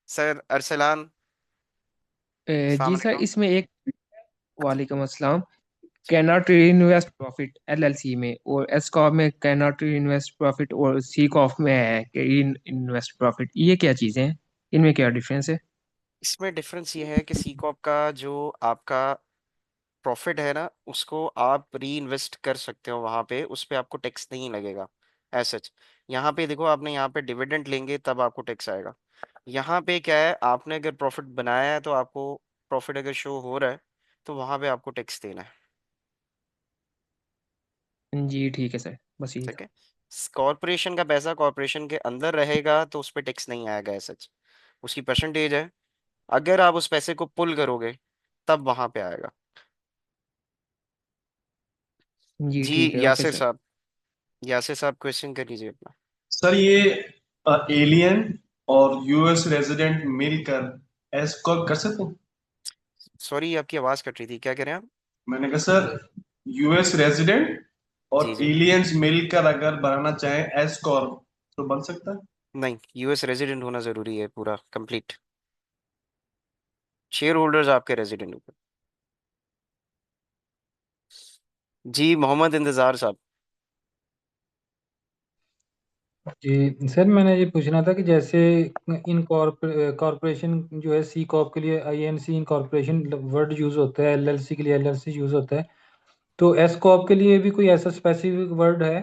Speaker 1: सर अरसलान, अस्सलाम
Speaker 5: जी सर,
Speaker 1: वालेकुम।
Speaker 5: इसमें एक वालेकुम अस्सलाम।
Speaker 1: जी
Speaker 5: can not invest profit LLC में, और एस कॉप में कैन नॉट इन्वेस्ट प्रॉफिट, और सी कॉप में है कि इन्वेस्ट प्रॉफिट। ये क्या चीज़ें हैं, इनमें क्या डिफरेंस है?
Speaker 1: इसमें डिफरेंस ये है कि सी कॉप का जो आपका प्रॉफिट है ना, उसको आप री इन्वेस्ट कर सकते हो वहां पे, उस पे आपको टैक्स नहीं लगेगा एज सच। यहाँ पे देखो, आपने यहाँ पे डिविडेंड लेंगे तब आपको टैक्स आएगा। यहाँ पे क्या है, आपने अगर प्रॉफिट बनाया है तो आपको प्रॉफिट अगर शो हो रहा है तो वहां पे आपको टैक्स देना है।
Speaker 5: जी ठीक है सर, बस यही
Speaker 1: ठीक
Speaker 5: था।
Speaker 1: है। कॉरपोरेशन का पैसा कॉरपोरेशन के अंदर रहेगा तो उस पर टैक्स नहीं आएगा एज सच, उसकी परसेंटेज है। अगर आप उस पैसे को पुल करोगे तब वहां पे आएगा।
Speaker 5: जी
Speaker 1: जी
Speaker 5: ठीक है, ओके
Speaker 1: यासिर
Speaker 5: सर।
Speaker 1: साहब, यासिर साहब क्वेश्चन कर लीजिए अपना।
Speaker 6: सर ये एलियन और यूएस रेजिडेंट मिलकर एस कॉर्प कर सकते हैं?
Speaker 1: सॉरी आपकी आवाज कट रही थी, क्या कह रहे हैं आप?
Speaker 6: मैंने कहा सर, यूएस रेजिडेंट
Speaker 1: जी
Speaker 6: और
Speaker 1: जी।
Speaker 6: एलियंस मिलकर अगर बनाना चाहें एस कॉर्प तो बन सकता है?
Speaker 1: नहीं, यूएस रेजिडेंट होना जरूरी है पूरा कंप्लीट, शेयर होल्डर्स आपके रेजिडेंट होंगे। जी मोहम्मद इंतजार साहब।
Speaker 7: जी सर, मैंने ये पूछना था कि जैसे इन कॉरपोरेशन जो है सी कॉप के लिए आईएनसी इनकॉर्पोरेशन वर्ड यूज होता है, एलएलसी के लिए एलएलसी यूज होता है, तो एस कॉप के लिए भी कोई ऐसा स्पेसिफिक वर्ड है?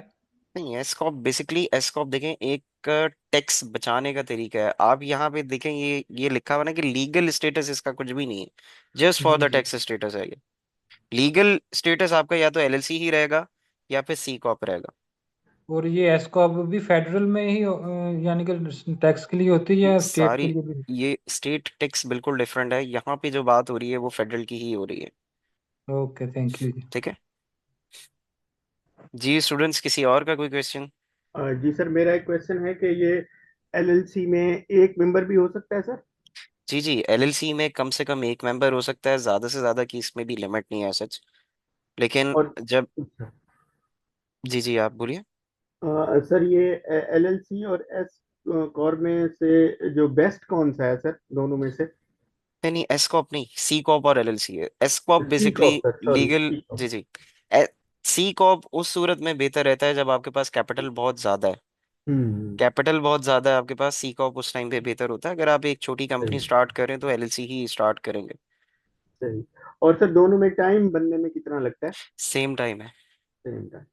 Speaker 1: नहीं, एसकॉप बेसिकली, एसकॉप देखें एक टैक्स बचाने का तरीका है। आप यहाँ पे देखें, ये लिखा हुआ ना कि लीगल स्टेटस इसका कुछ भी नहीं है, जस्ट फॉर
Speaker 7: जी
Speaker 1: द
Speaker 7: जी।
Speaker 1: टैक्स स्टेटस है ये। लीगल स्टेटस आपका या तो एलएलसी ही रहेगा या फिर सी कॉप रहेगा।
Speaker 7: और ये एस कॉप भी फेडरल में ही यानी कि टैक्स के लिए होती है या स्टेट के
Speaker 1: सारी,
Speaker 7: लिए भी?
Speaker 1: ये स्टेट टैक्स बिल्कुल डिफरेंट है, यहाँ पे जो बात हो रही है वो फेडरल की ही हो रही है।
Speaker 7: ओके, थैंक यू जी।
Speaker 1: ठीक है। जी स्टूडेंट्स, किसी और का कोई क्वेश्चन?
Speaker 8: जी सर, मेरा एक क्वेश्चन है कि ये एलएलसी में एक मेंबर भी हो सकता है सर?
Speaker 1: जी जी, एलएलसी में कम से कम एक मेंबर हो सकता है, ज्यादा से ज्यादा की इसमें भी लिमिट नहीं है सच। लेकिन
Speaker 8: और
Speaker 1: जब, जी जी आप बोलिए।
Speaker 8: सर, ये एलएलसी और एस कॉर में से जो बेस्ट कौन सा है सर, दोनों में से?
Speaker 1: नहीं नहीं, एस कॉप नहीं, सी कॉप और एलएलसी है। S corp
Speaker 8: C
Speaker 1: basically
Speaker 8: corp sir, sorry,
Speaker 1: legal.
Speaker 8: C corp.
Speaker 1: जी जी। सी कॉप उस सूरत में बेहतर रहता है जब आपके पास कैपिटल बहुत ज्यादा है।
Speaker 8: हम्म।
Speaker 1: कैपिटल बहुत ज्यादा है आपके पास, सी कॉप उस टाइम पे बेहतर होता है। अगर आप एक छोटी
Speaker 8: सही,
Speaker 1: कंपनी स्टार्ट करें तो एलएलसी ही स्टार्ट करेंगे।
Speaker 8: सही। और सर, दोनों में टाइम बनने में कितना लगता है?
Speaker 1: सेम टाइम है।
Speaker 8: Same time.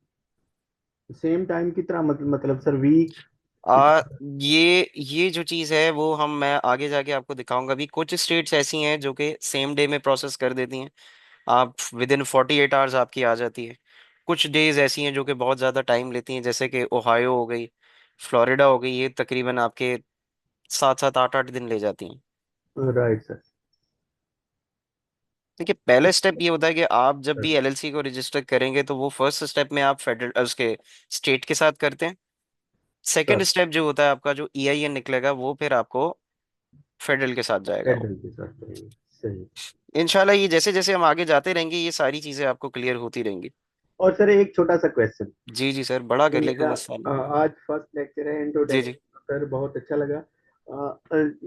Speaker 8: सेम टाइम कितना, मतलब सर, वीक
Speaker 1: आ
Speaker 8: कितना?
Speaker 1: ये जो चीज है वो मैं आगे जाके आपको दिखाऊंगा भी। कुछ स्टेट्स ऐसी हैं जो कि सेम डे में प्रोसेस कर देती हैं, आप विद इन 48 आवर्स आपकी आ जाती है। कुछ डेज ऐसी हैं जो कि बहुत ज़्यादा टाइम लेती हैं, जैसे कि ओहायो हो गई, फ्लोरिडा हो गई, ये तकरीबन आपके 7 7 8 8 दिन ले जाती हैं।
Speaker 8: Right sir.
Speaker 1: देखिए, पहले स्टेप ये होता है कि आप जब भी एलएलसी को रजिस्टर करेंगे तो वो फर्स्ट स्टेप में आप फेडरल उसके स्टेट के साथ करते हैं। सेकंड
Speaker 8: सर,
Speaker 1: स्टेप जो होता है आपका, जो ईआईएन निकलेगा वो फिर आपको फेडरल के साथ जाएगा वो।
Speaker 8: एडल के साथ करेंगे। सही।
Speaker 1: इंशाल्लाह ये जैसे जैसे हम आगे जाते रहेंगे ये सारी चीजें आपको क्लियर होती रहेंगी।
Speaker 8: और सर, एक छोटा सा क्वेश्चन।
Speaker 1: जी जी सर, बड़ा
Speaker 8: ये
Speaker 1: कर
Speaker 8: मेरा
Speaker 1: लेगा मसाला।
Speaker 8: आज फर्स्ट लेक्चर है
Speaker 1: जी जी।
Speaker 8: इंट्रोडक्शन, सर बहुत अच्छा लगा।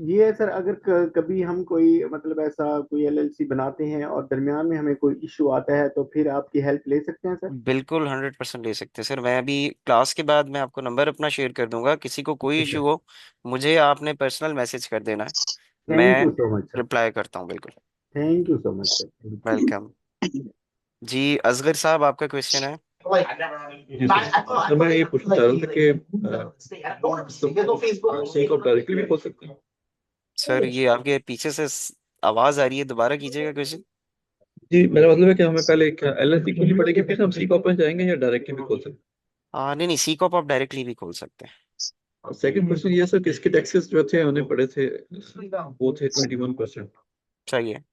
Speaker 8: ये सर, अगर कभी हम कोई मतलब ऐसा कोई एलएलसी बनाते हैं और दरमियान में हमें कोई इशू आता है तो फिर आपकी हेल्प ले सकते हैं सर?
Speaker 1: बिल्कुल 100% ले सकते हैं सर। मैं अभी क्लास के बाद मैं आपको नंबर अपना शेयर कर दूंगा, किसी को कोई
Speaker 8: ओके
Speaker 1: इशू
Speaker 8: सर।
Speaker 1: हो मुझे आपने पर्सनल मैसेज कर देना है,
Speaker 8: थैंक
Speaker 1: मैं
Speaker 8: you so much sir.
Speaker 1: Reply करता हूँ बिल्कुल।
Speaker 8: Thank you so much sir, thank you.
Speaker 1: Welcome. जी असगर साहब, आपका क्वेश्चन है?
Speaker 2: जी सर, तो मैं ये पूछना चाह रहा था कि सी कॉप डायरेक्टली भी खोल सकते हैं?
Speaker 1: सर ये आपके पीछे से आवाज आ रही है, दोबारा कीजिएगा क्वेश्चन।
Speaker 2: जी, मेरा मतलब है कि हमें पहले एलएलसी खोलनी पड़ेगी फिर हम सी कॉप में जाएंगे या डायरेक्टली भी खोल सकते
Speaker 1: नहीं नहीं, सी कॉप आप डायरेक्टली भी खोल सकते हैं।
Speaker 2: हैं? सेकंड क्वेश्चन ये सर कि इसके टैक्सेस जो थे उन्हें पड़े थे, वो थे 21%।
Speaker 1: चाहिए।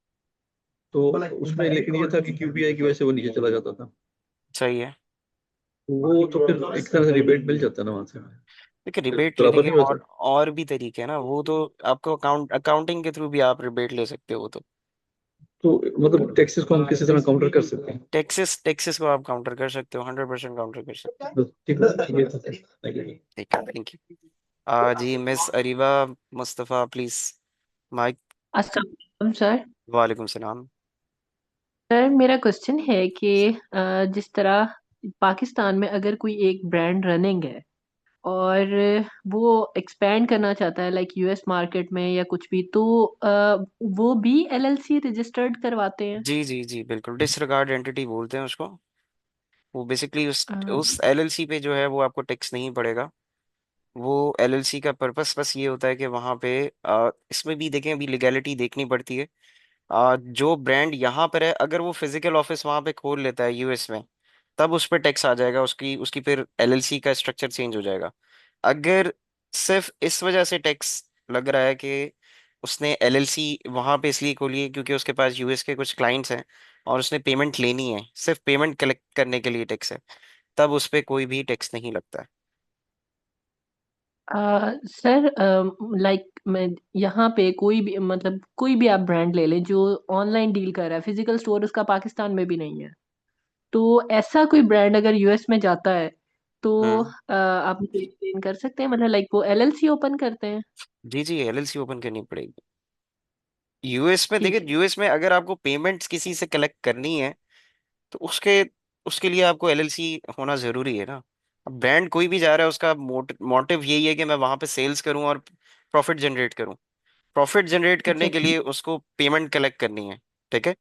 Speaker 2: तो उसमें लेकिन ये था कि क्यूबीआई की वजह से वो नीचे चला जाता था।
Speaker 1: चाहिए।
Speaker 2: वो तो फिर एक तरह से रिबेट मिल जाता है ना वहां से,
Speaker 1: देखिए रिबेट लेने
Speaker 2: बराबर
Speaker 1: के
Speaker 2: नहीं होता।
Speaker 1: और भी तरीके हैं ना, वो तो आपको अकाउंटिंग के थ्रू भी आप रिबेट ले सकते हो। तो
Speaker 2: तो मतलब टैक्सेस को हम किसी तरह काउंटर कर सकते हैं।
Speaker 1: टैक्सेस को आप काउंटर कर सकते हो, 100% काउंटर कर सकते
Speaker 2: तो ठीक है, ये तो thank you।
Speaker 1: हो। ठीक है, थैंक यू। जी miss Ariba Mustafa please, mike.
Speaker 9: अस्सलाम वालेकुम सर।
Speaker 1: वालेकुम सलाम।
Speaker 9: सर मेरा क्वेश्चन है कि जिस तरह पाकिस्तान में अगर कोई एक ब्रांड रनिंग है और वो एक्सपैंड करना चाहता है लाइक यूएस मार्केट में या कुछ भी, तो वो भी एलएलसी रजिस्टर्ड करवाते हैं?
Speaker 1: जी जी जी बिल्कुल, डिसरिगार्ड एंटिटी बोलते हैं उसको। वो बेसिकली
Speaker 9: अ,
Speaker 1: उस एलएलसी पे जो है वो आपको टैक्स नहीं पड़ेगा। वो एलएलसी का पर्पस बस ये होता है कि वहाँ पे इसमें भी देखें, अभी लीगैलिटी देखनी पड़ती है। जो ब्रांड यहाँ पर है, अगर वो फिजिकल ऑफिस वहाँ पे खोल लेता है यूएस में, तब उस पर टैक्स आ जाएगा, उसकी उसकी फिर एलएलसी का स्ट्रक्चर चेंज हो जाएगा। अगर सिर्फ इस वजह से टैक्स लग रहा है कि उसने एलएलसी वहां पे इसलिए खोली है क्योंकि उसके पास यूएस के कुछ क्लाइंट्स हैं और उसने पेमेंट लेनी है, सिर्फ पेमेंट कलेक्ट करने के लिए टैक्स है, तब उस पे कोई भी टैक्स नहीं लगता है।
Speaker 9: सर लाइक मैं यहाँ पे कोई भी मतलब कोई भी आप ब्रांड ले लें जो ऑनलाइन डील कर रहा है, फिजिकल स्टोर उसका पाकिस्तान में भी नहीं है, तो ऐसा कोई ब्रांड अगर यूएस में जाता है तो
Speaker 1: हम्म।
Speaker 9: आप मुझे एक्सप्लेन कर सकते हैं, मतलब लाइक वो एलएलसी ओपन करते हैं?
Speaker 1: जी जी, एलएलसी ओपन करनी पड़ेगी। यूएस में
Speaker 9: ठीक
Speaker 1: देखिए,
Speaker 9: है।
Speaker 1: यूएस में अगर आपको पेमेंट्स किसी से कलेक्ट करनी है तो उसके उसके लिए आपको एलएलसी होना जरूरी है ना। अब ब्रांड कोई भी जा रहा है, उसका मोटिव यही है कि मैं वहां पे सेल्स करूं और प्रॉफिट जनरेट करूं। प्रॉफिट जनरेट करने के
Speaker 9: एग्जैक्टली।
Speaker 1: लिए उसको पेमेंट कलेक्ट करनी है। ठीक है।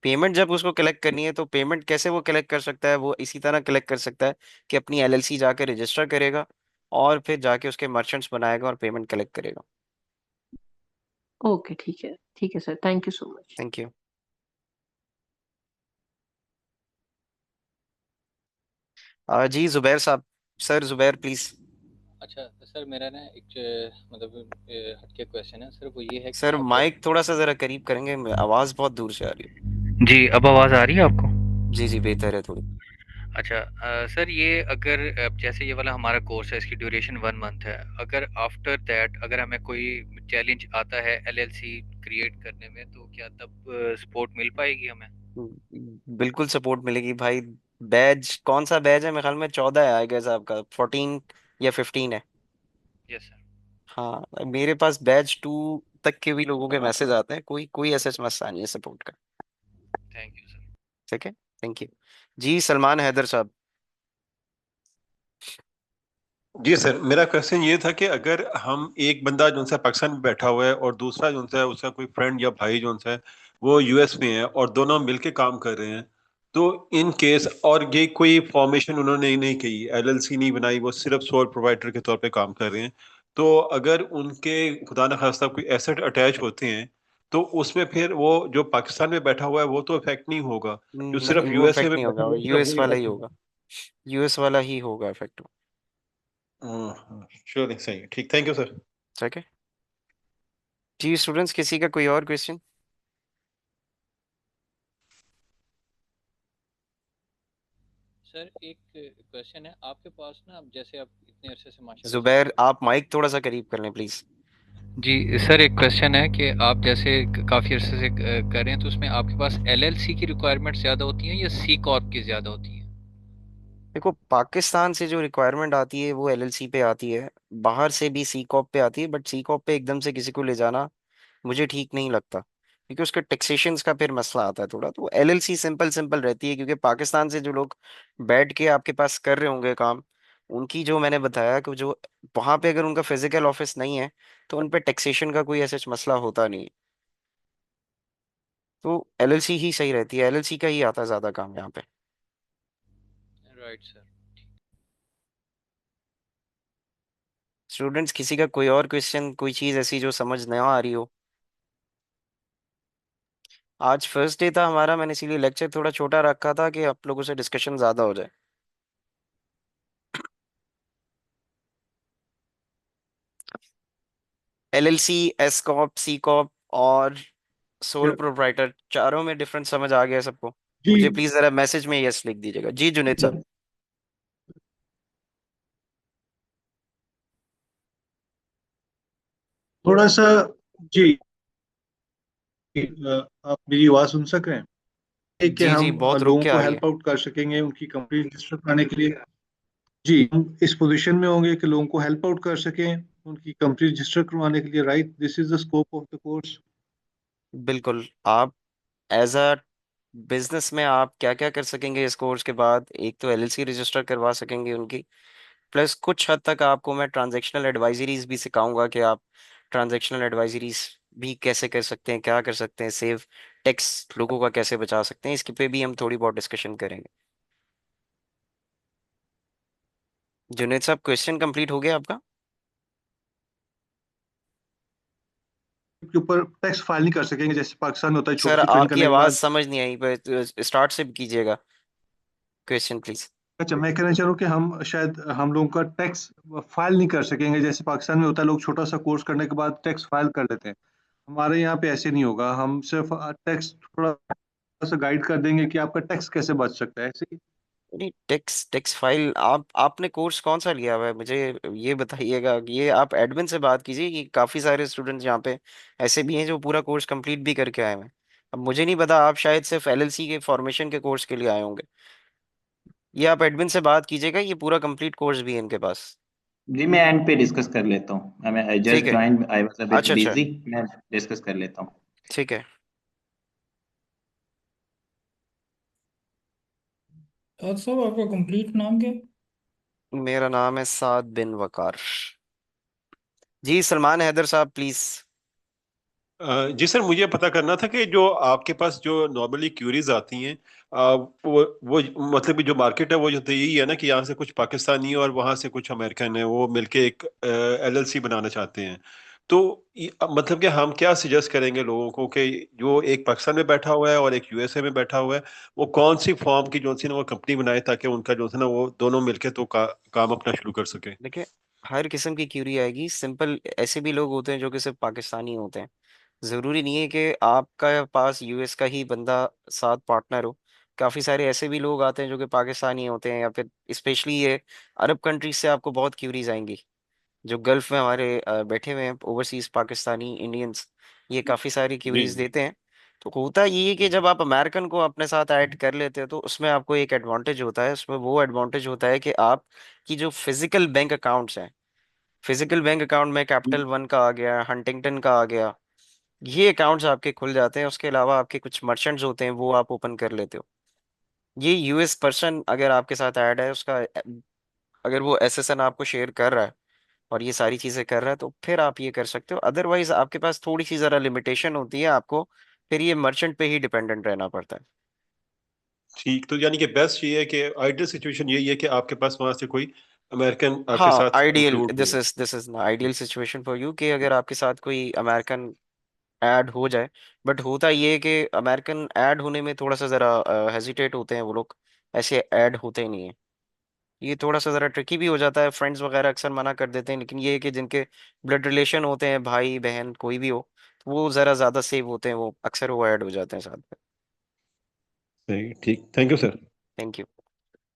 Speaker 1: पेमेंट जब उसको कलेक्ट करनी है तो पेमेंट कैसे वो कलेक्ट कर सकता है? वो इसी तरह कलेक्ट कर सकता है कि अपनी एलएलसी जाके रजिस्टर करेगा और फिर जाके उसके मर्चेंट्स बनाएगा और पेमेंट कलेक्ट करेगा।
Speaker 9: ओके, ठीक है sir, thank you so much.
Speaker 1: Thank you. जी जुबैर साहब, सर जुबैर प्लीज।
Speaker 3: अच्छा सर, मेरा ना एक मतलब हटके क्वेश्चन है सर, वो ये है कि
Speaker 1: सर
Speaker 3: आप
Speaker 1: माइक थोड़ा सा जरा करीब करेंगे, आवाज बहुत दूर से आ रही है।
Speaker 3: जी, अब आवाज़ आ रही है आपको?
Speaker 1: जी जी बेहतर है थोड़ी।
Speaker 3: अच्छा सर, ये अगर जैसे ये वाला हमारा कोर्स है, इसकी ड्यूरेशन 1 मंथ है, अगर आफ्टर दैट अगर हमें कोई चैलेंज आता है एलएलसी क्रिएट करने में, तो क्या तब सपोर्ट मिल पाएगी हमें?
Speaker 1: बिल्कुल सपोर्ट मिलेगी भाई। बैज कौन सा बैज है? मेरे ख्याल में 14 है, आई गेस आपका 14 या 15 है।
Speaker 3: Yes sir.
Speaker 1: हाँ, मेरे पास बैच 2 तक के भी लोगों के मैसेज आते हैं, कोई कोई ऐसा मसला नहीं है सपोर्ट का।
Speaker 3: Thank you sir.
Speaker 1: ठीक है, थैंक यू। जी सलमान हैदर साहब।
Speaker 10: जी सर, मेरा क्वेश्चन ये था कि अगर हम एक बंदा जो है पाकिस्तान में बैठा हुआ है और दूसरा जो है उसका कोई फ्रेंड या भाई जो है वो यूएस में है और दोनों मिलके काम कर रहे हैं, तो इन केस और ये कोई फॉर्मेशन उन्होंने नहीं की, एलएलसी नहीं बनाई, वो सिर्फ सोल प्रोवाइडर के तौर पे काम कर रहे हैं, तो अगर उनके खुदा न खास्ता कोई एसेट अटैच होते हैं तो उसमें फिर वो जो पाकिस्तान में बैठा हुआ है वो तो इफेक्ट नहीं होगा, जो
Speaker 1: नहीं,
Speaker 10: सिर्फ
Speaker 1: वो
Speaker 10: यूएसए
Speaker 1: इफेक्ट
Speaker 10: में
Speaker 1: नहीं
Speaker 10: बैठा
Speaker 1: होगा,
Speaker 10: हुआ है सिर्फ
Speaker 1: यूएस
Speaker 10: वही
Speaker 1: वाला ही
Speaker 10: इफेक्ट
Speaker 1: होगा।
Speaker 10: होगा।
Speaker 1: यूएस वाला ही होगा इफेक्ट।
Speaker 10: श्योर, सही है, ठीक, थैंक यू सर।
Speaker 1: ठीक है। जी स्टूडेंट्स, किसी का कोई और क्वेश्चन?
Speaker 3: सर एक क्वेश्चन है आपके पास ना, अब जैसे आप इतने अरसे से माशाल्लाह से
Speaker 1: जुबैर आप माइक थोड़ा सा करीब कर लें प्लीज।
Speaker 3: जी सर, एक क्वेश्चन है कि आप जैसे काफ़ी अरसे से कर रहे हैं, तो उसमें आपके पास एलएलसी की रिक्वायरमेंट ज़्यादा होती हैं या सी कॉर्प की ज़्यादा होती हैं?
Speaker 1: देखो, पाकिस्तान से जो रिक्वायरमेंट आती है वो एलएलसी पे आती है, बाहर से भी सी कॉप पे आती है, बट सी कॉप पे एकदम से किसी को ले जाना मुझे ठीक नहीं लगता क्योंकि उसके टैक्सेशन का फिर मसला आता है थोड़ा। तो एलएलसी सिंपल सिंपल रहती है क्योंकि पाकिस्तान से जो लोग बैठ के आपके पास कर रहे होंगे काम, उनकी जो मैंने बताया कि जो वहां पे अगर उनका फिजिकल ऑफिस नहीं है तो उन पे टैक्सेशन का कोई ऐसा मसला होता नहीं है। तो एलएलसी ही सही रहती है, एलएलसी का ही आता है ज्यादा काम यहाँ पे।
Speaker 3: Right sir.
Speaker 1: स्टूडेंट्स, किसी का कोई और क्वेश्चन, कोई चीज ऐसी जो समझ ना आ रही हो? आज फर्स्ट डे था हमारा, मैंने इसीलिए लेक्चर थोड़ा छोटा रखा था कि आप लोगों से डिस्कशन ज्यादा हो जाए। एलएलसी, एस कॉप, सी कॉप और सोल प्रोप्राइटर, चारों में डिफरेंस समझ आ गया सबको?
Speaker 2: जी
Speaker 1: मुझे प्लीज जरा मैसेज में यस लिख दीजिएगा। जी जुनेद साहब।
Speaker 11: थोड़ा सा। जी। आप मेरी आवाज सुन सक रहे हैं? कि
Speaker 1: जी जी,
Speaker 11: हम
Speaker 1: बहुत रुक
Speaker 11: लोगों
Speaker 1: के
Speaker 11: को
Speaker 1: आ रही है।
Speaker 11: हेल्प आउट कर सकेंगे उनकी कंपनी रजिस्टर कराने के लिए। जी, हम इस पोजीशन में होंगे कि लोगों को हेल्प आउट कर सकें उनकी कंपनी रजिस्टर करवाने के लिए। Right, this is the scope of the course.
Speaker 1: बिल्कुल। आप एज अ बिजनेस में आप क्या क्या कर सकेंगे इस कोर्स के बाद? एक तो एलएलसी रजिस्टर करवा सकेंगे उनकी, प्लस कुछ हद तक आपको मैं ट्रांजैक्शनल एडवाइजरीज भी सिखाऊंगा कि आप ट्रांजैक्शनल एडवाइजरीज भी कैसे कर सकते हैं, क्या कर सकते हैं, सेव टैक्स लोगों का कैसे बचा सकते हैं, इसके पे भी हम थोड़ी बहुत डिस्कशन करेंगे। जुनेद साहब, क्वेश्चन कंप्लीट हो गया आपका?
Speaker 11: के ऊपर टैक्स फाइल नहीं कर सकेंगे जैसे पाकिस्तान में होता है,
Speaker 1: सर
Speaker 11: छोटी सी ट्रेनिंग
Speaker 1: आपकी
Speaker 11: करने के
Speaker 1: आवाज
Speaker 11: बाद।
Speaker 1: समझ नहीं आई, पर स्टार्ट से कीजिएगा क्वेश्चन प्लीज।
Speaker 11: अच्छा, मैं कहना चाह रहा हूँ कि हम शायद हम लोगों का टैक्स फाइल नहीं कर सकेंगे जैसे पाकिस्तान में होता है, लोग छोटा सा कोर्स करने के बाद टैक्स फाइल कर लेते हैं। हमारे यहाँ पे ऐसे नहीं होगा, हम सिर्फ टैक्स थोड़ा सा गाइड कर देंगे कि आपका टैक्स कैसे बच सकता है, ऐसे ही।
Speaker 1: नहीं, टैक्स टैक्स फाइल आपने कोर्स कौन सा लिया हुआ है मुझे ये बताइएगा। ये आप एडमिन से बात कीजिए कि काफी सारे स्टूडेंट्स यहाँ पे ऐसे भी हैं जो पूरा कोर्स कंप्लीट भी करके आए हैं। अब मुझे नहीं पता, आप शायद सिर्फ एलएलसी के फॉर्मेशन के कोर्स के लिए आए होंगे। ये आप एडमिन से बात कीजिएगा, ये पूरा कंप्लीट कोर्स भी है इनके पास।
Speaker 12: जी, मैं एंड पे डिस्कस कर लेता हूँ। आई
Speaker 1: ठीक
Speaker 12: जस्ट
Speaker 1: है।
Speaker 12: Join, I was a bit
Speaker 1: अच्छा अच्छा।
Speaker 12: बिजी। मैं डिस्कस कर लेता हूँ।
Speaker 1: ठीक है।
Speaker 13: साहब आपका कंप्लीट नाम क्या है?
Speaker 1: मेरा नाम है साद बिन वकार। जी सलमान हैदर साहब प्लीज।
Speaker 10: जी सर, मुझे पता करना था कि जो आपके पास जो नॉर्मली क्यूरीज आती हैं, वो मतलब कि जो मार्केट है वो जो तो यही है ना कि यहाँ से कुछ पाकिस्तानी और वहाँ से कुछ अमेरिकन है, वो मिलके एक एलएलसी बनाना चाहते हैं। तो मतलब कि हम क्या सजेस्ट करेंगे लोगों को कि जो एक पाकिस्तान में बैठा हुआ है और एक यूएसए में बैठा हुआ है, वो कौन सी फॉर्म की जो सी ना वो कंपनी बनाए ताकि उनका जो है ना वो दोनों मिलके तो काम अपना शुरू कर सके।
Speaker 1: देखिए, हर किस्म की क्यूरी आएगी। सिंपल ऐसे भी लोग होते हैं जो कि सिर्फ पाकिस्तानी होते हैं। जरूरी नहीं है कि आपका पास यूएस का ही बंदा साथ पार्टनर हो। काफी सारे ऐसे भी लोग आते हैं जो कि पाकिस्तानी होते हैं, या फिर स्पेशली ये अरब कंट्रीज से आपको बहुत क्यूरीज आएंगी। जो गल्फ में हमारे बैठे हुए हैं ओवरसीज पाकिस्तानी इंडियंस, ये काफी सारी
Speaker 10: जी
Speaker 1: क्यूरीज देते हैं। तो होता ये है कि जब आप अमेरिकन को अपने साथ ऐड कर लेते हो तो उसमें आपको एक एडवांटेज होता है। उसमें वो एडवांटेज होता है कि आप की जो फिजिकल बैंक अकाउंट्स हैं, फिजिकल बैंक अकाउंट में कैपिटल वन का आ गया, हंटिंगटन का आ गया, ये अकाउंट्स आपके खुल जाते हैं। उसके अलावा आपके कुछ मर्चेंट्स होते हैं वो आप ओपन कर लेते हो। ये यूएस पर्सन अगर आपके साथ ऐड है, उसका अगर वो एसएसएन आपको शेयर कर रहा है और ये सारी चीजें कर रहा है, तो फिर आप ये कर सकते हो। अदरवाइज आपके पास थोड़ी सी जरा लिमिटेशन होती है, आपको फिर ये मर्चेंट पे ही डिपेंडेंट रहना पड़ता है।
Speaker 10: ठीक, तो यानी कि बेस्ट ये है कि आइडियल सिचुएशन यही है कि आपके पास वहां से कोई अमेरिकन आपके
Speaker 1: हाँ,
Speaker 10: साथ
Speaker 1: आइडियल,
Speaker 10: इंक्लूड
Speaker 1: दिस
Speaker 10: हो।
Speaker 1: Is this is ideal situation for you कि अगर आपके साथ कोई अमेरिकन ऐड हो जाए। बट होता ये है कि अमेरिकन ऐड होने में थोड़ा सा जरा हेजिटेट होते हैं वो लोग, ऐसे ऐड होते ही नहीं है। ये थोड़ा सा जरा ट्रिकी भी हो जाता है, फ्रेंड्स वगैरह अक्सर मना कर देते हैं। लेकिन ये है कि जिनके ब्लड रिलेशन होते हैं, भाई बहन कोई भी हो, तो वो जरा ज्यादा सेव होते हैं, वो अक्सर वो ऐड हो जाते हैं साथ में।
Speaker 10: सही, ठीक, thank you sir.
Speaker 1: Thank you.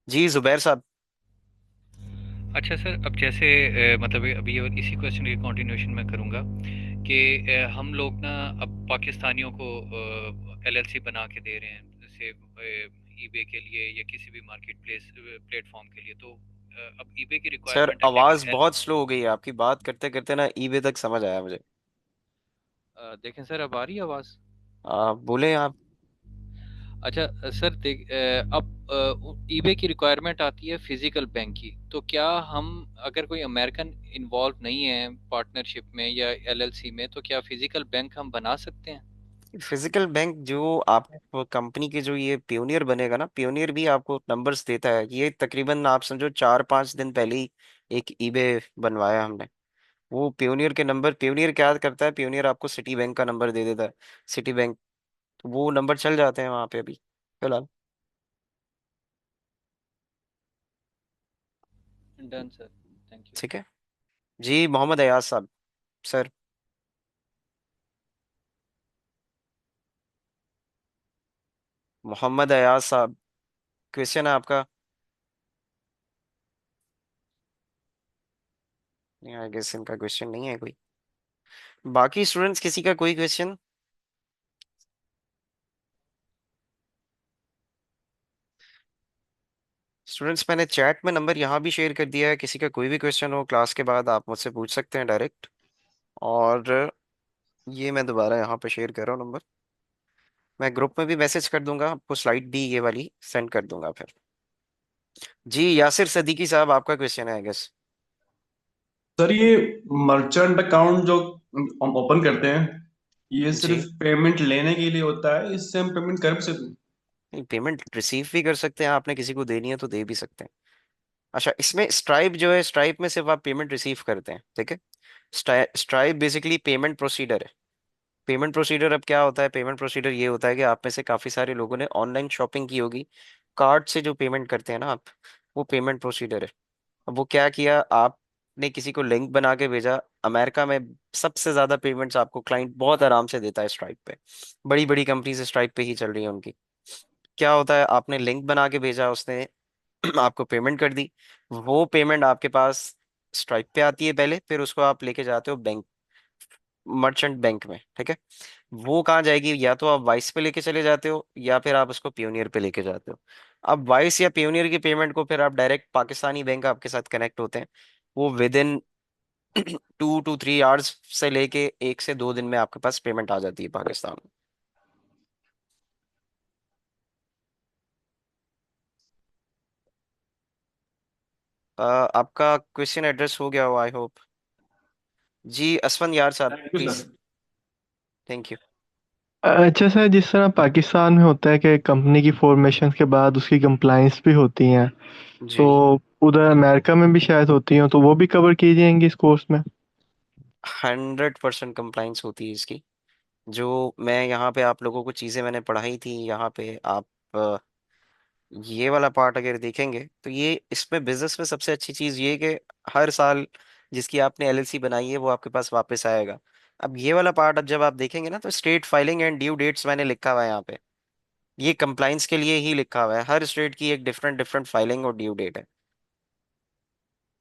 Speaker 1: जी जुबैर साहब।
Speaker 3: अच्छा सर, अब जैसे मतलब अभी और इसी क्वेश्चन की कंटिन्यूशन में करूंगा कि हम लोग ना अब पाकिस्तानियों को एलएलसी बना के दे रहे हैं, जैसे ईबे के लिए या किसी भी मार्केट प्लेस प्लेटफॉर्म के लिए। तो अब ईबे की
Speaker 1: सर
Speaker 3: रिक्वायरमेंट है,
Speaker 1: आवाज
Speaker 3: लेकिन
Speaker 1: बहुत स्लो हो गई है आपकी, बात करते करते ना ईबे तक समझ आया मुझे।
Speaker 3: देखें सर, अब आ रही है आवाज़?
Speaker 1: बोले आप।
Speaker 3: अच्छा सर, देख अब ईबे की रिक्वायरमेंट आती है फिजिकल बैंक की। तो क्या हम, अगर कोई अमेरिकन इन्वॉल्व नहीं है पार्टनरशिप में या एलएलसी में, तो क्या फिजिकल बैंक हम बना सकते हैं?
Speaker 1: फिजिकल बैंक जो आप कंपनी के जो ये पियोनियर बनेगा ना, पियोनियर भी आपको नंबर्स देता है। ये तकरीबन आप समझो 4-5 दिन पहले ही एक ईबे बनवाया हमने। वो पियोनियर के नंबर, पियोनियर क्या करता है, पियोनियर आपको सिटी बैंक का नंबर दे देता है। सिटी बैंक, वो नंबर चल जाते हैं वहां पे अभी फिलहाल।
Speaker 3: Done sir, thank you.
Speaker 1: ठीक है। जी मोहम्मद अयाज साहब। सर। मोहम्मद अयाज साहब, क्वेश्चन है आपका? नहीं, आई गेस इनका क्वेश्चन नहीं है कोई। बाकी स्टूडेंट्स किसी का कोई क्वेश्चन? स्टूडेंट्स मैंने चैट में नंबर यहाँ भी शेयर कर दिया है, किसी का कोई भी क्वेश्चन हो क्लास के बाद आप मुझसे पूछ सकते हैं डायरेक्ट। और ये मैं दोबारा यहाँ पे शेयर कर रहा हूँ नंबर। मैं ग्रुप में भी मैसेज कर दूंगा आपको, स्लाइड भी ये वाली सेंड कर दूंगा फिर। जी यासिर सदीकी साहब, आपका क्वेश्चन है आई गेस।
Speaker 6: सर ये मर्चेंट अकाउंट जो हम ओपन करते हैं, ये
Speaker 1: जी,
Speaker 6: सिर्फ पेमेंट लेने के लिए होता है, इससे हम पेमेंट कर भी सकते हैं?
Speaker 1: पेमेंट रिसीव भी कर सकते हैं, आपने किसी को देनी है तो दे भी सकते हैं। अच्छा, इसमें स्ट्राइप जो है, स्ट्राइप में सिर्फ आप पेमेंट रिसीव करते हैं, ठीक है। स्ट्राइप बेसिकली पेमेंट प्रोसीडर है। पेमेंट प्रोसीडर अब क्या होता है, पेमेंट प्रोसीडर ये होता है कि आप में से काफी सारे लोगों ने ऑनलाइन शॉपिंग की होगी, कार्ड से जो पेमेंट करते हैं ना आप, वो पेमेंट प्रोसीडर है। अब वो क्या किया, आपने किसी को लिंक बना के भेजा। अमेरिका में सबसे ज्यादा पेमेंट्स आपको क्लाइंट बहुत आराम से देता है स्ट्राइप पे। बड़ी बड़ी कंपनीज स्ट्राइप पे ही चल रही है उनकी। क्या होता है, आपने लिंक बना के भेजा, उसने आपको पेमेंट कर दी। वो पेमेंट आपके पास स्ट्राइप पे आती है पहले, फिर उसको आप लेके जाते हो बैंक, मर्चेंट बैंक में, ठीक है। वो कहाँ जाएगी, या तो आप वाइस पे लेके चले जाते हो या फिर आप उसको पियोनियर पे लेके जाते हो। अब वाइस या पियोनियर की पेमेंट को फिर आप डायरेक्ट पाकिस्तानी बैंक आपके साथ कनेक्ट होते हैं। वो विद इन 2 to 3 आवर्स से लेके 1 से 2 दिन में आपके पास पेमेंट आ जाती है पाकिस्तान में। आपका क्वेश्चन एड्रेस हो गया हो आई होप। जी असफन यार साहब
Speaker 6: thank you
Speaker 1: please.
Speaker 6: Sir.
Speaker 1: Thank you.
Speaker 14: अच्छा सर, जिस तरह पाकिस्तान में होता है कि कंपनी की फॉर्मेशन के बाद उसकी कंप्लाइंस भी होती हैं, तो
Speaker 1: जी,
Speaker 14: उधर अमेरिका में भी शायद होती हैं, तो वो भी कवर की जाएंगी इस कोर्स में?
Speaker 1: 100% कंप्लाइंस होती है इसकी। जो मैं यहाँ पे आप लोगों को चीज़ें मैंने पढ़ाई थी यहाँ पे, आप ये वाला पार्ट अगर देखेंगे तो ये इसमें बिजनेस में सबसे अच्छी चीज़ ये है कि हर साल जिसकी आपने एलएलसी बनाई है वो आपके पास वापस आएगा। अब ये वाला पार्ट अब जब आप देखेंगे ना, तो state filing and due dates मैंने लिखा हुआ है यहाँ पे। ये कंप्लाइंस के लिए ही लिखा हुआ है, हर स्टेट की एक डिफरेंट डिफरेंट फाइलिंग और ड्यू डेट है।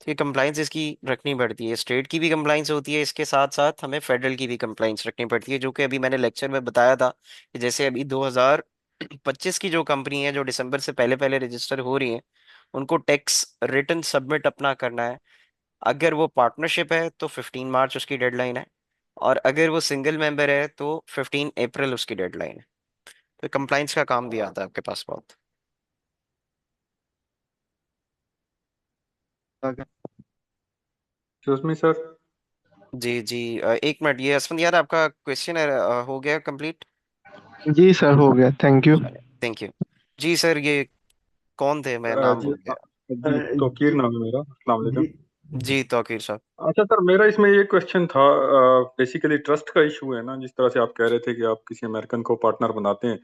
Speaker 1: तो ये कंप्लाइंस इसकी रखनी पड़ती है, स्टेट की भी कंप्लाइंस होती है, इसके साथ साथ हमें फेडरल की भी कंप्लाइंस रखनी पड़ती है, जो कि अभी मैंने लेक्चर में बताया था कि जैसे अभी 2025 की जो कंपनी है जो दिसंबर से पहले पहले रजिस्टर हो रही है, उनको टैक्स रिटर्न सबमिट अपना करना है। अगर वो पार्टनरशिप है तो 15 मार्च उसकी डेडलाइन है, और अगर वो सिंगल मेंबर है तो 15 अप्रैल उसकी डेडलाइन है। तो कंप्लाइंस का काम भी आता है आपके पास बहुत।
Speaker 11: Excuse me sir.
Speaker 1: जी जी, एक मिनट, ये असफंद यार आपका क्वेश्चन हो गया कंप्लीट?
Speaker 14: जी सर, हो गया, थैंक यू।
Speaker 1: Thank you. जी सर, ये कौन थे, मैं नाम
Speaker 11: जी
Speaker 1: भूल गया।
Speaker 11: जी, तौकीर नाम है मेरा। अस्सलाम वालेकुम।
Speaker 8: जी
Speaker 1: जी तौकीर साहब।
Speaker 11: अच्छा सर, मेरा इसमें ये क्वेश्चन था, बेसिकली ट्रस्ट का इशू है ना, जिस तरह से आप कह रहे थे कि आप किसी अमेरिकन को पार्टनर बनाते हैं,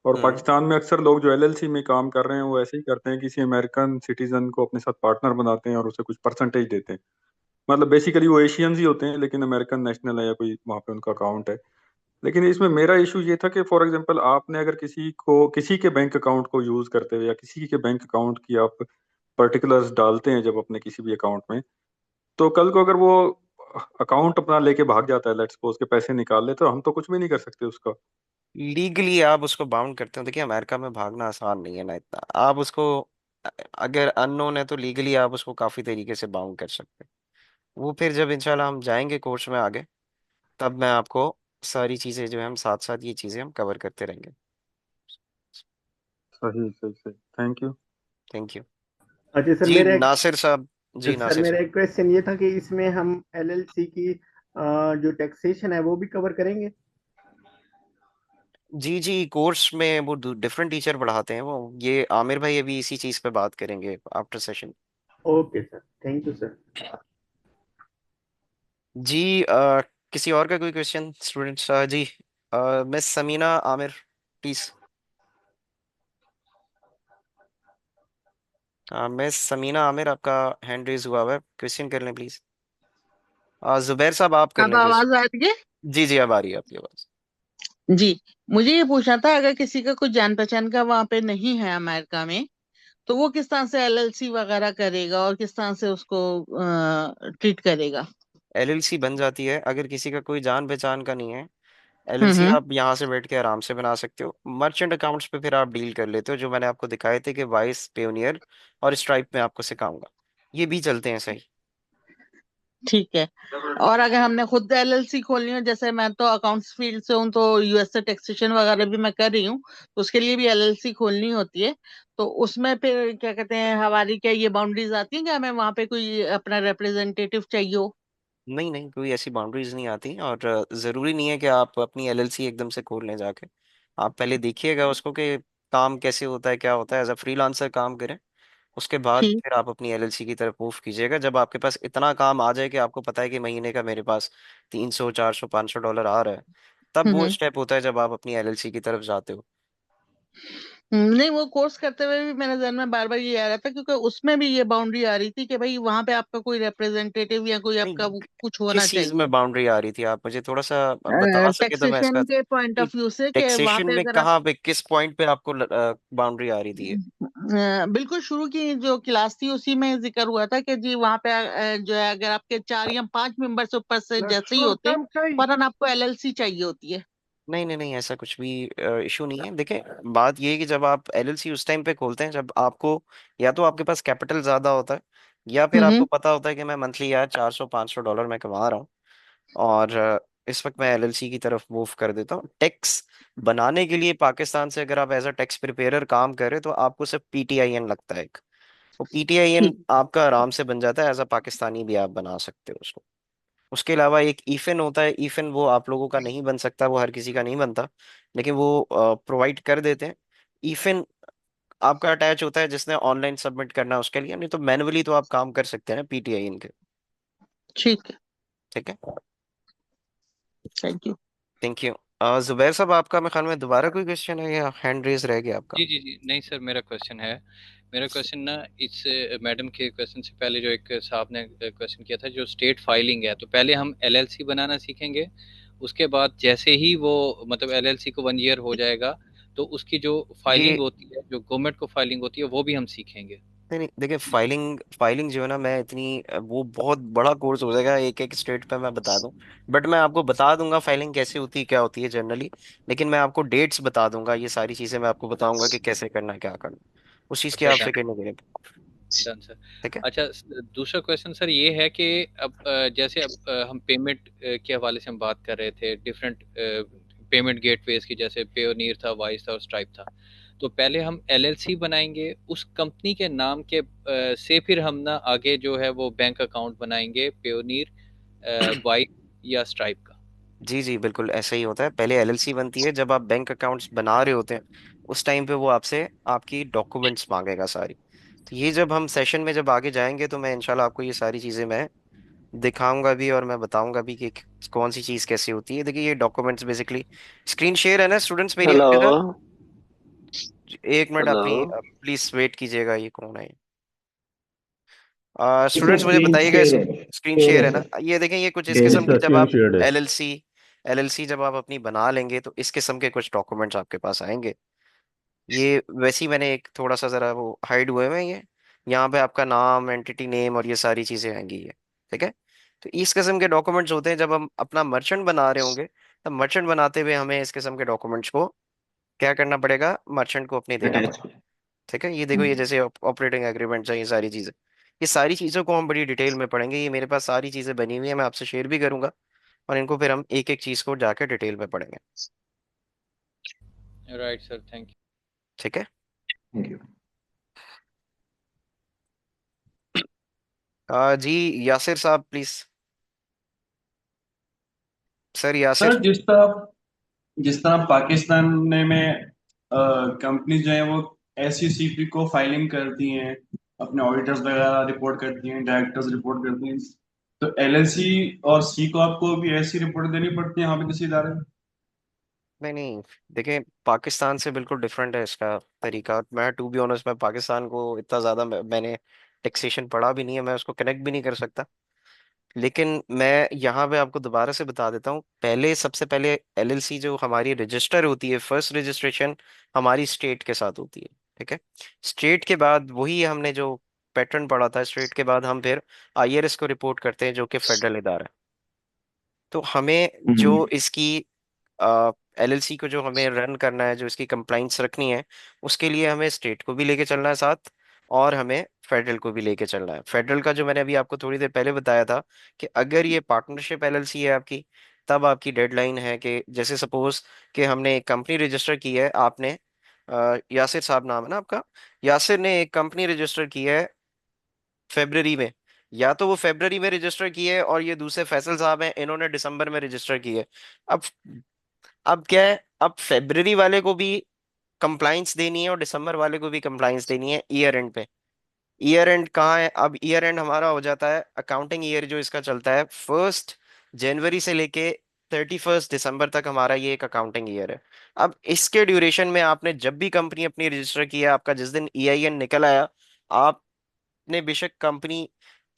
Speaker 11: और
Speaker 1: हम्म।
Speaker 11: पाकिस्तान में अक्सर लोग जो एलएलसी में काम कर रहे हैं वो ऐसे ही करते हैं, किसी अमेरिकन सिटीजन को अपने साथ पार्टनर बनाते हैं और उसे कुछ परसेंटेज देते हैं। मतलब बेसिकली वो एशियंस ही होते हैं लेकिन अमेरिकन नेशनल है या कोई वहाँ पे उनका अकाउंट है। लेकिन इसमें मेरा इशू ये था कि फॉर एग्जांपल आपने अगर किसी को किसी के बैंक अकाउंट को यूज करते हुए या किसी के बैंक अकाउंट की आप पर्टिकुलर्स डालते हैं जब अपने किसी भी अकाउंट में, तो कल को अगर वो अकाउंट अपना लेके भाग जाता है, लेट्स सपोज के पैसे निकाल ले, तो हम तो कुछ भी नहीं कर सकते उसका।
Speaker 1: लीगली आप उसको बाउंड करते हो, देखिए अमेरिका में भागना आसान नहीं है ना इतना। आप उसको अगर अननोन है तो लीगली आप उसको काफी तरीके से बाउंड कर सकते हैं। वो फिर जब इंशाल्लाह हम जाएंगे कोर्स में आगे, तब मैं आपको सारी चीजें जो है हम साथ साथ ये चीजें हम कवर करते रहेंगे।
Speaker 11: सही सही सही, थैंक यू।
Speaker 1: Thank you.
Speaker 8: अच्छा सर,
Speaker 1: जी नासिर साहब। जी नासिर
Speaker 8: मेरा
Speaker 1: साहब।
Speaker 8: एक क्वेश्चन ये था कि इसमें हम एलएलसी की जो टैक्सेशन है वो भी कवर करेंगे?
Speaker 1: जी जी, कोर्स में वो डिफरेंट टीचर पढ़ाते हैं, वो ये आमिर भाई अभी इसी चीज पे बात करेंगे after session.
Speaker 8: Okay sir, thank you sir.
Speaker 1: जी किसी और का कोई क्वेश्चन स्टूडेंट्स? जी miss Samina Aamir please. Miss Samina Aamir, आपका हैंड रेज हुआ हुआ है, क्वेश्चन कर लें प्लीज। जुबैर साहब आप कर
Speaker 15: अब
Speaker 1: लें
Speaker 15: आवाज
Speaker 1: क्वेश्चन।
Speaker 15: आ रही है?
Speaker 1: जी जी, अब आ रही है आपकी आवाज।
Speaker 15: जी, मुझे ये पूछना था, अगर किसी का कुछ जान पहचान का वहां पे नहीं है अमेरिका में, तो वो किस तरह से एलएलसी वगैरह करेगा और किस तरह से उसको ट्रीट करेगा?
Speaker 1: एलएलसी बन जाती है अगर किसी का कोई जान पहचान का नहीं है। एलएलसी
Speaker 15: हम्म।
Speaker 1: आप यहाँ से बैठ के आराम से बना सकते हो। मर्चेंट अकाउंट्स पे फिर आप डील कर लेते हो, जो मैंने आपको दिखाए थे कि वाइस, पेयोनियर और स्ट्राइप में आपको सिखाऊंगा, ये भी चलते हैं सही।
Speaker 15: ठीक है। और अगर हमने खुद एलएलसी खोलनी हो, जैसे मैं तो अकाउंट्स फील्ड से हूँ, तो यूएस से टैक्सेशन वगैरह भी मैं कर रही हूँ, तो उसके लिए भी एलएलसी खोलनी होती है। तो उसमें फिर क्या कहते हैं, हमारी क्या ये बाउंड्रीज आती हैं कि हमें वहां पे कोई अपना रिप्रेजेंटेटिव चाहिए हो?
Speaker 1: नहीं नहीं, कोई ऐसी बाउंड्रीज नहीं आती, और जरूरी नहीं है कि आप अपनी एलएलसी एकदम से खोल लें जाके। आप पहले देखिएगा उसको कि काम कैसे होता है, क्या होता है, एज अ फ्रीलांसर काम करें। उसके बाद
Speaker 15: ठीक।
Speaker 1: फिर आप अपनी एलएलसी की तरफ मूव कीजिएगा, जब आपके पास इतना काम आ जाए कि आपको पता है कि महीने का मेरे पास 300 400 500 डॉलर आ रहा है, तब वो
Speaker 15: हम्म।
Speaker 1: स्टेप होता है जब आप अपनी एलएलसी की तरफ जाते हो।
Speaker 15: नहीं, वो कोर्स करते हुए भी मेरे जहन में बार बार ये आ रहा था, क्योंकि उसमें भी ये बाउंड्री आ रही थी कि भाई वहां पे आपका कोई रिप्रेजेंटेटिव या कोई
Speaker 1: नहीं,
Speaker 15: आपका कुछ होना
Speaker 1: किस चीज
Speaker 15: चाहिए।
Speaker 1: में बाउंड्री आ रही थी, आप मुझे थोड़ा सा बता सके तो मैं इसका।
Speaker 15: टैक्सेशन के पॉइंट ऑफ व्यू से, कि वहां
Speaker 1: टैक्सेशन
Speaker 15: पे
Speaker 1: में
Speaker 15: अगर आप
Speaker 1: कहाँ पे, किस पॉइंट पे आपको बाउंड्री आ रही थी ये?
Speaker 15: बिल्कुल शुरू की जो क्लास थी उसी में जिक्र हुआ था कि जी वहां पे जो है, अगर आपके 4 या 5 मेंबर से ऊपर से जैसे ही होते हैं, फौरन आपको एलएलसी चाहिए होती है।
Speaker 1: नहीं नहीं नहीं, ऐसा कुछ भी इशू नहीं है। देखिए, बात ये है कि जब आप एलएलसी उस टाइम पे खोलते हैं जब आपको, या तो आपके पास कैपिटल ज्यादा होता है, या फिर आपको
Speaker 15: हम्म।
Speaker 1: पता होता है कि मैं मंथली यार 400 500 डॉलर मैं कमा रहा हूँ, और इस वक्त मैं एलएलसी की तरफ मूव कर देता हूँ। टैक्स बनाने के लिए पाकिस्तान से अगर आप एज अ टैक्स प्रिपेयर काम कर रहे हो, तो आपको सिर्फ पीटीआईएन लगता है एक। वो पीटीआईएन
Speaker 15: ठीक।
Speaker 1: आपका आराम से बन जाता है, एज अ पाकिस्तानी भी आप बना सकते हो उसको। उसके अलावा एक ईफिन होता है, ईफिन वो आप लोगों का नहीं बन सकता, वो हर किसी का नहीं बनता, लेकिन वो प्रोवाइड कर देते हैं। ईफिन आपका अटैच होता है जिसने ऑनलाइन सबमिट करना है उसके लिए, नहीं तो मैनुअली तो आप काम कर सकते हैं ना पीटीआईएन के।
Speaker 15: ठीक है।
Speaker 1: ठीक है,
Speaker 15: thank you.
Speaker 1: Thank you. Zubair साहब, आपका मैं ख्याल में दोबारा कोई क्वेश्चन है या हैंड रेज रह गया आपका?
Speaker 3: जी जी जी, नहीं सर, मेरा क्वेश्चन है। मेरा क्वेश्चन ना, इस मैडम के क्वेश्चन से पहले जो एक साहब ने क्वेश्चन किया था, जो स्टेट फाइलिंग है, तो पहले हम एलएलसी बनाना सीखेंगे, उसके बाद जैसे ही वो मतलब एलएलसी को 1 ईयर हो जाएगा, तो उसकी जो फाइलिंग
Speaker 1: ये
Speaker 3: होती है, जो गवर्नमेंट को फाइलिंग होती है, वो भी हम सीखेंगे।
Speaker 1: नहीं नहीं, देखिए, फाइलिंग फाइलिंग जो है ना, मैं इतनी वो बहुत बड़ा कोर्स हो जाएगा, एक एक स्टेट पे मैं बता दूं। बट मैं आपको बता दूंगा फाइलिंग कैसे होती है, क्या होती है जनरली। लेकिन मैं आपको डेट्स बता दूंगा, ये सारी चीजें मैं आपको बताऊंगा कि कैसे करना है, क्या करना है। उस चीज की
Speaker 3: अच्छा
Speaker 1: आप
Speaker 3: डन।
Speaker 1: फिक्र नहीं करें।
Speaker 3: Done sir.
Speaker 1: ठीक है।
Speaker 3: अच्छा, दूसरा क्वेश्चन सर ये है कि अब जैसे अब हम पेमेंट के हवाले से हम बात कर रहे थे, डिफरेंट पेमेंट गेटवेज की, जैसे पेयोनियर था, वाइस था और स्ट्राइप था। तो पहले हम एलएलसी बनाएंगे उस कंपनी के नाम के से, फिर हम ना आगे जो है वो बैंक अकाउंट बनाएंगे, पेयोनियर, वाइस या स्ट्राइप का।
Speaker 1: जी जी, बिल्कुल ऐसा ही होता है। पहले एलएलसी बनती है जब आप बैंक अकाउंट्स बना रहे होते हैं, उस टाइम पे वो आपसे आपकी डॉक्यूमेंट्स मांगेगा सारी। तो ये जब हम सेशन में जब आगे जाएंगे, तो मैं इंशाल्लाह आपको ये सारी चीजें मैं दिखाऊंगा भी, और मैं बताऊंगा भी कि कौन सी चीज कैसे होती है। देखिए, ये डॉक्यूमेंट्स बेसिकली, स्क्रीन शेयर है ना स्टूडेंट्स मेरी
Speaker 16: हेलो।
Speaker 1: अपने साथ? एक मिनट
Speaker 16: हेलो।
Speaker 1: अपनी प्लीज वेट कीजिएगा, ये कौन है?
Speaker 16: जी सर,
Speaker 1: स्टूडेंट्स मुझे
Speaker 16: स्क्रीन
Speaker 1: बताइएगा,
Speaker 16: शेयर है।
Speaker 1: स्क्रीन
Speaker 16: शेयर
Speaker 1: शेयर
Speaker 16: है
Speaker 1: है ना?
Speaker 16: सर।
Speaker 1: ये देखें, ये कुछ इस
Speaker 16: यस
Speaker 1: किस्म की
Speaker 16: सर,
Speaker 1: जब
Speaker 16: स्क्रीन
Speaker 1: आप
Speaker 16: शेयर है।
Speaker 1: एलएलसी एलएलसी जब आप अपनी बना लेंगे, तो इस किस्म के कुछ डॉक्यूमेंट्स आपके पास आएंगे। ये वैसे ही मैंने एक थोड़ा सा जरा वो हाइड हुए हुए हैं ये। यहाँ पे आपका नाम, एंटिटी नेम और ये सारी चीजें आएंगी ये। ठीक है। तो इस किस्म के डॉक्यूमेंट्स होते हैं जब हम अपना मर्चेंट बना रहे होंगे, तब मर्चेंट बनाते हुए हमें इस किस्म के डॉक्यूमेंट्स को क्या करना पड़ेगा, मर्चेंट को अपने देना
Speaker 16: अटैच।
Speaker 1: पड़ेगा। ठीक है, ये देखो, ये जैसे ऑपरेटिंग एग्रीमेंट है, ये सारी चीजें, ये सारी चीजों को हम बड़ी डिटेल में पढ़ेंगे। ये मेरे पास सारी चीजें बनी हुई है, मैं आपसे शेयर भी करूंगा, और इनको फिर हम एक एक चीज को जाके डिटेल में पढ़ेंगे।
Speaker 3: राइट सर, थैंक
Speaker 1: ठीक है।
Speaker 16: Thank you.
Speaker 1: जी, यासिर साहब प्लीज। सर यासिर।
Speaker 6: सर, जिस तरह पाकिस्तान में कंपनी जो है वो एसईसीपी को फाइलिंग करती हैं, अपने ऑडिटर्स वगैरह रिपोर्ट करती हैं, डायरेक्टर्स रिपोर्ट करती हैं, तो एलएलसी और सी को आपको भी ऐसी रिपोर्ट देनी पड़ती है यहाँ पे किसी इदारे में?
Speaker 1: नहीं नहीं, देखिए, पाकिस्तान से बिल्कुल डिफरेंट है इसका तरीका। मैं टू बी ऑनेस्ट, मैं पाकिस्तान को इतना ज़्यादा मैंने टैक्सेशन पढ़ा भी नहीं है, मैं उसको कनेक्ट भी नहीं कर सकता। लेकिन मैं यहाँ पे आपको दोबारा से बता देता हूँ, पहले सबसे पहले एलएलसी जो हमारी रजिस्टर होती है, फर्स्ट रजिस्ट्रेशन हमारी स्टेट के साथ होती है। ठीक है। स्टेट के बाद वही हमने जो पैटर्न पढ़ा था, स्टेट के बाद हम फिर आईआरएस को रिपोर्ट करते हैं, जो कि फेडरल इदारा है। तो हमें जो इसकी एलएलसी को जो हमें रन करना है, जो इसकी कंप्लाइंस रखनी है, उसके लिए हमें स्टेट को भी लेके चलना है साथ, और हमें फेडरल को भी लेके चलना है। फेडरल का जो मैंने अभी आपको थोड़ी देर पहले बताया था कि अगर ये पार्टनरशिप एलएलसी है आपकी, तब आपकी डेडलाइन है कि जैसे सपोज कि हमने एक कंपनी रजिस्टर की है, आपने यासिर साहब नाम है ना आपका, यासिर ने एक कंपनी रजिस्टर की है फेब्रवरी में, या तो वो फेब्रवरी में रजिस्टर की है और ये दूसरे फैसल साहब हैं, इन्होंने दिसंबर में रजिस्टर की है। अब अब क्या है, अब फेब्रवरी वाले को भी कंप्लाइंस देनी है और दिसंबर वाले को भी कंप्लाइंस देनी है ईयर एंड पे। ईयर एंड कहाँ है, अब ईयर एंड हमारा हो जाता है, अकाउंटिंग ईयर जो इसका चलता है 1 जनवरी से लेके 31 दिसंबर तक, हमारा ये एक अकाउंटिंग ईयर है। अब इसके ड्यूरेशन में आपने जब भी कंपनी अपनी रजिस्टर किया, आपका जिस दिन ईआईएन निकल आया, आपने बेशक कंपनी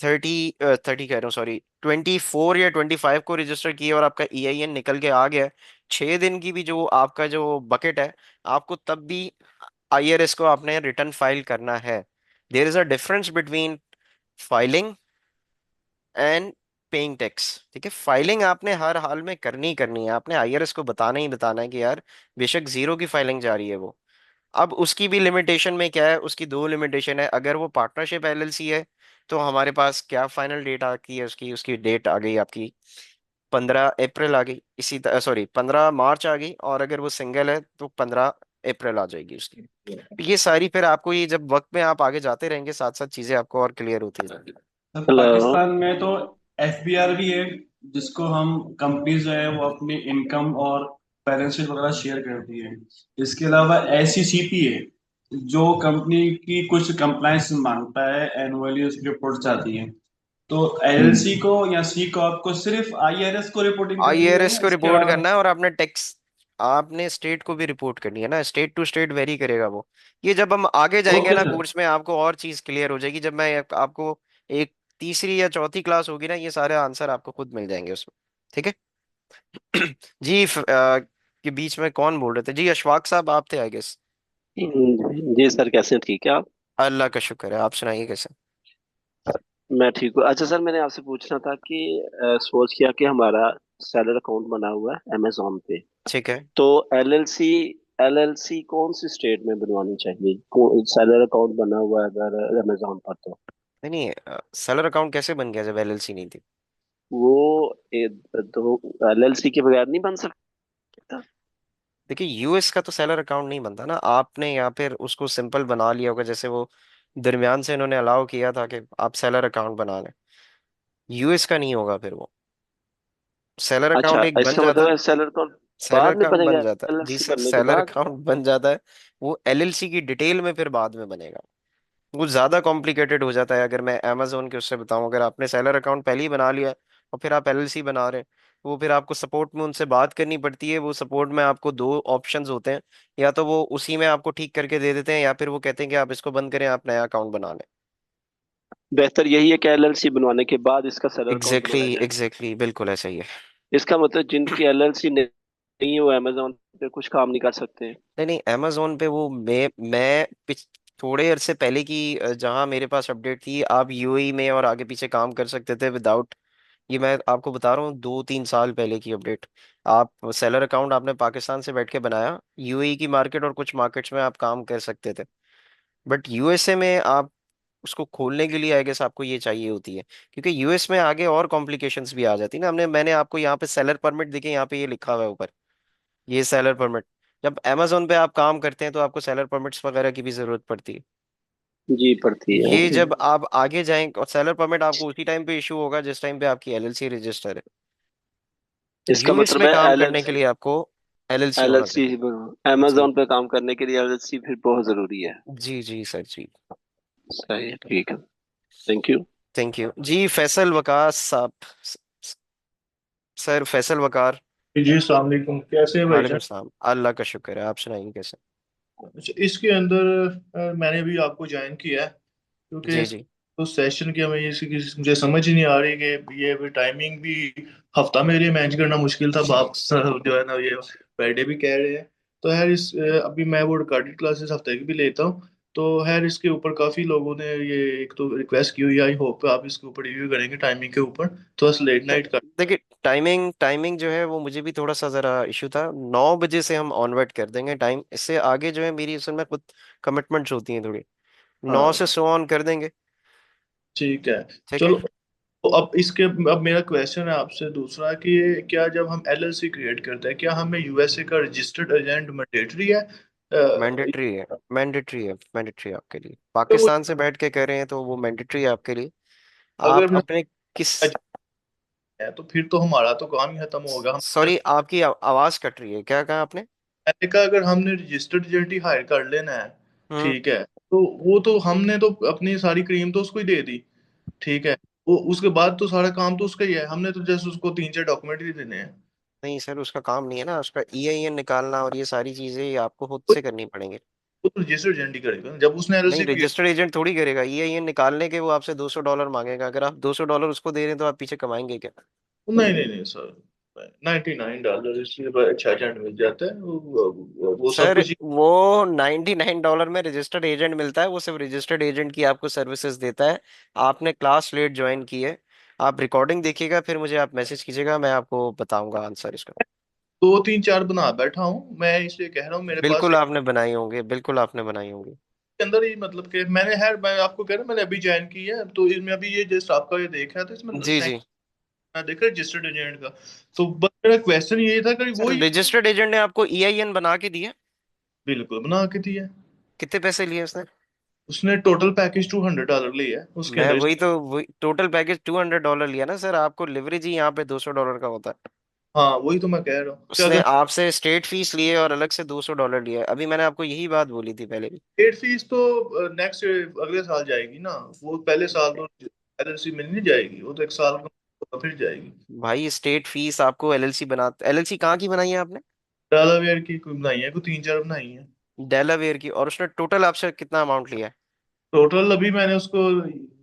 Speaker 1: 30 कह रहा हूँ सॉरी 24 या 25 को रजिस्टर किया और आपका ईआईएन निकल के आ गया, 6 दिन की भी जो आपका जो बकेट है, आपको तब भी आईआरएस को आपने रिटर्न फाइल करना है। There is a difference between filing and paying tax. ठीक है, फाइलिंग आपने हर हाल में करनी ही करनी है, आपने आईआरएस को बताना ही बताना है कि यार बेशक जीरो की फाइलिंग जा रही है वो। अब उसकी भी लिमिटेशन में क्या है, उसकी दो लिमिटेशन है। अगर वो पार्टनरशिप एलएलसी है तो हमारे पास क्या फाइनल डेट आती है उसकी, उसकी डेट आ गई आपकी 15 अप्रैल आ गई, इसी तरह सॉरी 15 मार्च आ गई, और अगर वो सिंगल है तो 15 अप्रैल आ जाएगी उसकी। तो ये सारी फिर आपको, ये जब वक्त में आप आगे जाते रहेंगे साथ साथ चीजें आपको और क्लियर होती रहेंगी।
Speaker 6: पाकिस्तान में तो एफबीआर भी है, जिसको हम कंपनीज जो है वो अपनी इनकम और बैलेंस शीट वगैरह शेयर करती है। इसके अलावा एसईसीपी है, जो कंपनी की कुछ कंप्लायंस मांगता है, एनुअली उसकी रिपोर्ट चाहती है। तो एलएलसी को या सी कॉर्प को सिर्फ आईआरएस को रिपोर्टिंग करनी है
Speaker 1: आईआरएस
Speaker 6: या
Speaker 1: को
Speaker 6: इसके
Speaker 1: रिपोर्ट
Speaker 6: अलावा?
Speaker 1: करना है, और आपने टैक्स, आपने स्टेट को भी रिपोर्ट करनी है ना, स्टेट टू स्टेट वेरी करेगा वो। ये जब हम आगे जाएंगे
Speaker 6: ओके
Speaker 1: ना
Speaker 6: सर।
Speaker 1: कोर्स में, आपको और चीज क्लियर हो जाएगी, जब मैं आपको एक तीसरी या चौथी क्लास होगी ना, ये सारे आंसर आपको खुद मिल जाएंगे उसमें। ठीक है। जी के बीच में कौन बोल रहे थे जी, अशफाक साहब आप थे आई गेस।
Speaker 16: जी सर, कैसे हैं? ठीक है आप?
Speaker 1: अल्लाह का शुक्र है, आप सुनाइए कैसे।
Speaker 16: मैं ठीक हूँ। अच्छा सर, मैंने आपसे पूछना था कि सोच किया कि हमारा सैलर अकाउंट बना हुआ है अमेजोन पे,
Speaker 1: ठीक है।
Speaker 16: तो एलएलसी एलएलसी कौन सी स्टेट में बनवानी चाहिए? सैलर अकाउंट बना हुआ है अगर अमेजोन पर, तो
Speaker 1: नहीं नहीं, सेलर अकाउंट कैसे बन गया जब एलएलसी नहीं थी?
Speaker 16: वो तो एलएलसी के बगैर नहीं बन सकता।
Speaker 1: देखिए यूएस का तो सेलर अकाउंट नहीं बनता ना, आपने या फिर उसको सिंपल बना लिया होगा, जैसे वो दरमियान से इन्होंने अलाउ किया था कि आप सेलर अकाउंट बना लें। यूएस का नहीं होगा फिर वो, सेलर
Speaker 16: अच्छा,
Speaker 1: अकाउंट एक बन
Speaker 16: इसका
Speaker 1: जाता
Speaker 16: मतलब
Speaker 1: है।
Speaker 16: है सैलर अकाउंट
Speaker 1: सेलर
Speaker 16: बाद में
Speaker 1: अकाउंट
Speaker 16: बनेगा
Speaker 1: बन जाता है जी
Speaker 16: एलएलसी
Speaker 1: सर,
Speaker 16: बनने के
Speaker 1: सेलर
Speaker 16: बाद?
Speaker 1: अकाउंट बन जाता है, वो एलएलसी की डिटेल में फिर बाद में बनेगा। वो ज्यादा कॉम्प्लिकेटेड हो जाता है अगर मैं अमेजोन के उससे बताऊं। अगर आपने सेलर अकाउंट पहले ही बना लिया है और फिर आप एलएलसी बना रहे हैं, वो फिर आपको सपोर्ट में उनसे बात करनी पड़ती है। वो सपोर्ट में आपको दो ऑप्शंस होते हैं, या तो वो उसी में आपको ठीक करके दे देते हैं, या फिर वो कहते हैं कि आप इसको बंद करें, आप नया अकाउंट बना लें।
Speaker 16: बेहतर यही है कि एलएलसी बनवाने के बाद इसका सैलर अकाउंट
Speaker 1: एग्जैक्टली
Speaker 16: बनाया जाए।
Speaker 1: एग्जैक्टली, बिल्कुल ऐसा ही है।
Speaker 16: इसका मतलब जिनकी एलएलसी नहीं है वो अमेजोन पे कुछ काम नहीं कर सकते हैं।
Speaker 1: नहीं नहीं, अमेजोन पे वो मैं थोड़े अरसे पहले की जहां मेरे पास अपडेट थी, आप यूएई में और आगे पीछे काम कर सकते थे विदाउट, ये मैं आपको बता रहा हूँ 2-3 साल पहले की अपडेट। आप सेलर अकाउंट आपने पाकिस्तान से बैठ के बनाया, यूएई की मार्केट और कुछ मार्केट्स में आप काम कर सकते थे, बट यूएसए में आप उसको खोलने के लिए आई गेस आपको ये चाहिए होती है, क्योंकि यूएस में आगे और कॉम्प्लिकेशंस भी आ जाती है ना। मैंने आपको यहाँ पे सेलर परमिट देखे, यहाँ पे ये लिखा हुआ है ऊपर, ये सेलर परमिट। जब अमेजोन पे आप काम करते हैं तो आपको सेलर परमिट्स वगैरह की भी जरूरत पड़ती है।
Speaker 16: जी पड़ती है।
Speaker 1: ये जब आप आगे जाएं, और सेलर परमिट आपको उसी टाइम पे इशू होगा जिस टाइम पे आपकी एलएलसी रजिस्टर है। तो
Speaker 16: इसका
Speaker 1: यूएस
Speaker 16: मतलब
Speaker 1: में
Speaker 16: है
Speaker 1: काम करने के
Speaker 16: एलएलसी
Speaker 1: लिए आपको एलएलसी होना
Speaker 16: एलएलसी
Speaker 1: चाहिए। जी
Speaker 16: अमेजोन पे काम करने के लिए एलएलसी फिर बहुत जरूरी है।
Speaker 1: जी जी सर जी।
Speaker 16: सही है, ठीक है। Thank you.
Speaker 1: थैंक यू जी। फैसल वकार साहब, सर फैसल वकार।
Speaker 17: जी अस्सलाम वालेकुम, कैसे हैं
Speaker 1: वालेकुम
Speaker 17: भाईजान?
Speaker 1: सलाम, अल्लाह का शुक्र है, आप सुनाइए कैसे।
Speaker 17: अच्छा, इसके अंदर मैंने भी आपको ज्वाइन किया है, क्योंकि
Speaker 1: जी
Speaker 17: इस
Speaker 1: जी
Speaker 17: तो सेशन की हमें इसकी मुझे समझ ही नहीं आ रही कि ये भी टाइमिंग भी हफ्ता मेरे लिए मैनेज करना मुश्किल था। बाप जो है ना, ये पर डे भी कह रहे हैं। तो यार इस अभी मैं वो रिकॉर्डेड क्लासेस हफ्ते की भी लेता हूँ, तो खैर इसके ऊपर काफी लोगों ने ये एक तो रिक्वेस्ट की हुई है, आई होप आप इसके ऊपर रिव्यू करेंगे टाइमिंग के ऊपर, थोड़ा सा लेट नाइट कर।
Speaker 1: देखिए, टाइमिंग टाइमिंग जो है वो मुझे भी थोड़ा सा जरा इशू था। 9 बजे से हम ऑनवर्ड कर देंगे टाइम, इससे आगे जो है मेरी असल में खुद कमिटमेंट्स होती हैं थोड़ी। 9 से
Speaker 17: हाँ
Speaker 1: सो ऑन कर देंगे।
Speaker 17: ठीक है।
Speaker 1: ठीक है।
Speaker 17: चलो, तो अब इसके, अब मेरा क्वेश्चन है आपसे दूसरा कि क्या जब हम एलएलसी क्रिएट करते हैं क्या हमें यूएसए का रजिस्टर्ड एजेंट मैंडेटरी है?
Speaker 1: मैंडेटरी है, मैंडेटरी है, मैंडेटरी आपके लिए।
Speaker 17: तो वो
Speaker 1: पाकिस्तान से बैठ के कर रहे हैं तो वो मैंडेटरी है आपके लिए। आप
Speaker 17: अगर मैं
Speaker 1: अपने किस,
Speaker 17: है तो फिर तो हमारा तो काम ही खत्म होगा। हम
Speaker 1: सॉरी आपकी आवाज कट रही है, क्या कहा आपने?
Speaker 17: मैंने कहा अगर हमने रजिस्टर्ड एजेंट ही हायर कर लेना है,
Speaker 1: हम्म।
Speaker 17: ठीक है, तो वो तो हमने तो अपनी सारी क्रीम तो उसको ही दे दी, ठीक है, वो उसके बाद तो सारा काम तो उसका ही है, हमने तो जैसे उसको 3-4 डॉक्यूमेंट ही देने हैं।
Speaker 1: नहीं सर, उसका काम नहीं है ना, उसका EIN निकालना और ये सारी चीजें ये आपको खुद
Speaker 17: वो
Speaker 1: से करनी पड़ेंगी।
Speaker 17: वो तो रजिस्टर्ड एजेंट ही करेगा जब उसने
Speaker 1: नहीं,
Speaker 17: एलएलसी क्रिएट।
Speaker 1: रजिस्टर्ड एजेंट थोड़ी करेगा। EIN निकालने के वो आपसे $200 मांगेगा। अगर आप $200 उसको दे रहे हैं तो आप पीछे कमाएंगे क्या?
Speaker 17: नहीं नहीं नहीं सर, $99 इसलिए बड़ा अच्छा एजेंट मिल जाता है, वो सब
Speaker 1: सर
Speaker 17: कुछ
Speaker 1: वो $99 में रजिस्टर्ड एजेंट मिलता है, वो सिर्फ रजिस्टर्ड एजेंट की आपको सर्विसेज देता है। आपने क्लास लेट ज्वाइन की है। आप रिकॉर्डिंग देखिएगा, फिर मुझे आप मैसेज कीजिएगा, मैं आपको बताऊंगा आंसर इसका।
Speaker 17: 2-3-4 बना बैठा हूँ मैं, इसलिए कह रहा हूँ मेरे पास
Speaker 1: बिल्कुल आपने बनाई होंगी, बिल्कुल आपने बनाई होंगी।
Speaker 17: के अंदर ही, मतलब कि मैंने खैर मैं आपको कह रहा हूँ मैंने अभी ज्वाइन की है, तो इसमें अभी ये जस्ट आपका ये देखा है तो इसमें
Speaker 1: जी जी।
Speaker 17: मैं देखा रजिस्टर्ड एजेंट का। तो बस मेरा क्वेश्चन ये था कि वो
Speaker 1: सर रजिस्टर्ड एजेंट ने आपको EIN बना के दिया?
Speaker 17: बिल्कुल बना के दिया।
Speaker 1: कितने पैसे लिए उसने?
Speaker 17: उसने टोटल पैकेज $200 लिया है, उसके
Speaker 1: मैं
Speaker 17: अंदर
Speaker 1: वही तो, वही टोटल पैकेज $200 लिया ना सर। आपको लिवरेज ही यहाँ पे $200 का होता है।
Speaker 17: हाँ वही तो मैं कह रहा हूँ कि
Speaker 1: उसने
Speaker 17: अगर
Speaker 1: आपसे स्टेट फीस लिए और अलग से $200 लिया है। अभी मैंने आपको यही बात बोली थी पहले भी।
Speaker 17: पेड फीस तो नेक्स्ट अगले साल जाएगी ना, वो पहले साल तो एलएलसी में नहीं जाएगी, वो तो एक साल का फिर जाएगी।
Speaker 1: भाई स्टेट फीस आपको LLC बना, LLC कहाँ की बनाई है आपने?
Speaker 17: डेलावेयर की कोई बनाई है, कोई 3-4 बनाई है।
Speaker 1: डेलावेयर की। और उसने टोटल आपसे कितना अमाउंट लिया है?
Speaker 17: टोटल अभी मैंने उसको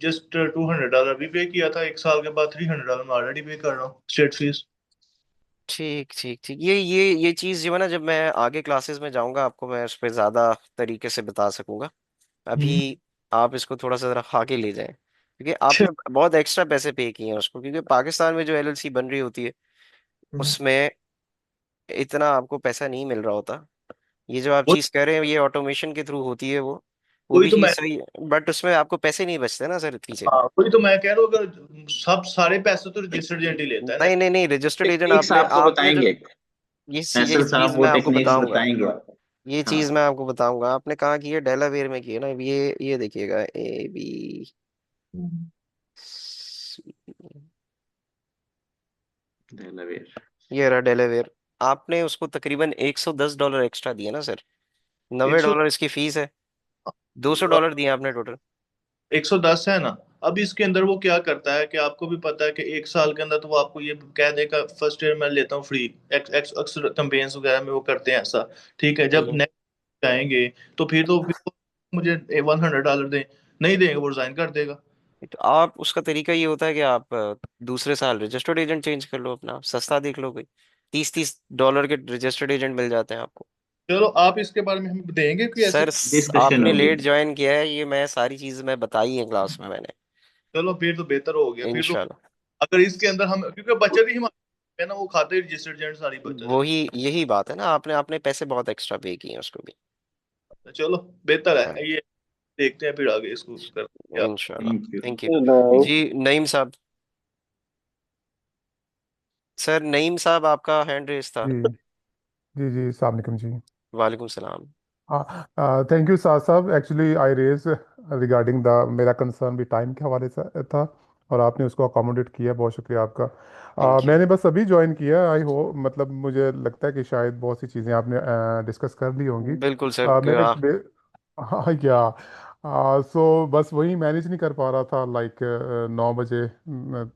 Speaker 17: जस्ट $200 भी पे किया था, एक साल के बाद $300 मैं ऑलरेडी पे कर रहा हूँ स्टेट फीस।
Speaker 1: ठीक ठीक ठीक। ये चीज़ जो है ना, जब मैं आगे क्लासेस में जाऊंगा आपको मैं उस पर ज़्यादा तरीके से बता सकूंगा। अभी आप इसको थोड़ा सा जरा आगे ले जाएं, क्योंकि आपने बहुत एक्स्ट्रा पैसे पे किए हैं उसको। क्योंकि पाकिस्तान में जो LLC बन रही होती है उसमें इतना आपको पैसा नहीं मिल रहा होता। ये जो आप
Speaker 17: वही
Speaker 1: चीज़ कह रहे हैं ये ऑटोमेशन के थ्रू होती है, वो
Speaker 17: वही
Speaker 1: भी
Speaker 17: तो मैं
Speaker 1: चीज़ सही है, बट उसमें आपको पैसे नहीं बचते ना सर पीछे।
Speaker 17: हाँ वही तो मैं कह रहा हूँ, अगर सब सारे पैसे तो रजिस्टर्ड एजेंट ही लेता है ना।
Speaker 1: नहीं नहीं नहीं, रजिस्टर्ड एजेंट
Speaker 12: टेक्निक्स
Speaker 1: आपने
Speaker 12: आपको
Speaker 1: आपने जो,
Speaker 12: बताएंगे,
Speaker 1: ये
Speaker 12: फैसल
Speaker 1: चीज़
Speaker 12: साहब वो
Speaker 1: मैं आपको
Speaker 12: टेक्निक्स
Speaker 1: बताऊंगा।
Speaker 12: बताएंगे।
Speaker 1: ये
Speaker 12: हाँ
Speaker 1: चीज़ मैं आपको बताऊंगा। आपने कहा कि ये डेलावेयर में की है ना, ये देखिएगा
Speaker 12: डेलावेयर।
Speaker 1: ये रहा डेलावेयर। आपने उसको तकरीबन $110 एक्स्ट्रा दिए ना सर। नब्बे
Speaker 17: 100
Speaker 1: डॉलर इसकी फीस है। $200 दिए आपने टोटल।
Speaker 17: 110 है ना। अब इसके अंदर वो क्या करता है कि आपको भी पता है कि एक साल के अंदर तो वो आपको ये कह देगा फर्स्ट ईयर मैं लेता हूँ फ्री, अक्सर कैंपेन्स वगैरह में वो करते हैं ऐसा, ठीक है, जब
Speaker 1: हम्म।
Speaker 17: नेक्स्ट जाएंगे फिर तो मुझे $100 दें, नहीं देंगे वो रिजाइन कर देगा।
Speaker 1: तो आप उसका तरीका ये होता है कि आप दूसरे साल रजिस्टर्ड एजेंट चेंज कर लो, अपना सस्ता देख लो कोई। $30-30 के रजिस्टर्ड एजेंट मिल जाते हैं आपको।
Speaker 17: चलो आप इसके बारे में हमें देंगे कि ऐसी।
Speaker 1: सर
Speaker 12: डिस्कशन
Speaker 1: आपने
Speaker 12: होगी।
Speaker 1: लेट ज्वाइन किया है, ये मैं सारी चीज मैं बताई है क्लास में मैंने।
Speaker 17: चलो फिर तो बेहतर हो गया, फिर तो
Speaker 1: इंशाल्लाह।
Speaker 17: अगर इसके अंदर हम, क्योंकि बचत ही हमारे है ना, वो खाते रजिस्टर्ड एजेंट सारी बचत है।
Speaker 1: वही यही बात है ना, आपने आपने पैसे बहुत एक्स्ट्रा पे किए हैं उसको भी।
Speaker 17: चलो बेहतर
Speaker 1: हाँ,
Speaker 17: है ये, देखते हैं फिर आगे इसको करते हैं।
Speaker 1: इंशाल्लाह।
Speaker 12: Thank you.
Speaker 1: Thank you.
Speaker 16: Hello.
Speaker 1: जी नईम साहब, सर नईम साहब आपका हैंड रेस था।
Speaker 18: जी जी जी, अस्सलाम वालेकुम जी।
Speaker 1: वालेकुम सलाम।
Speaker 18: हाँ, थैंक यू साद साहब। Actually I raise regarding the, मेरा कंसर्न भी टाइम के हवाले से था और आपने उसको अकोमोडेट किया, बहुत शुक्रिया आपका।
Speaker 1: Thank you.
Speaker 18: मैंने बस अभी ज्वाइन किया। आई हो मतलब मुझे लगता है कि शायद बहुत सी चीज़ें आपने डिस्कस कर ली होंगी।
Speaker 1: बिल्कुल सर।
Speaker 18: मैंने हाँ क्या, सो बस वही मैनेज नहीं कर पा रहा था, लाइक 9 बजे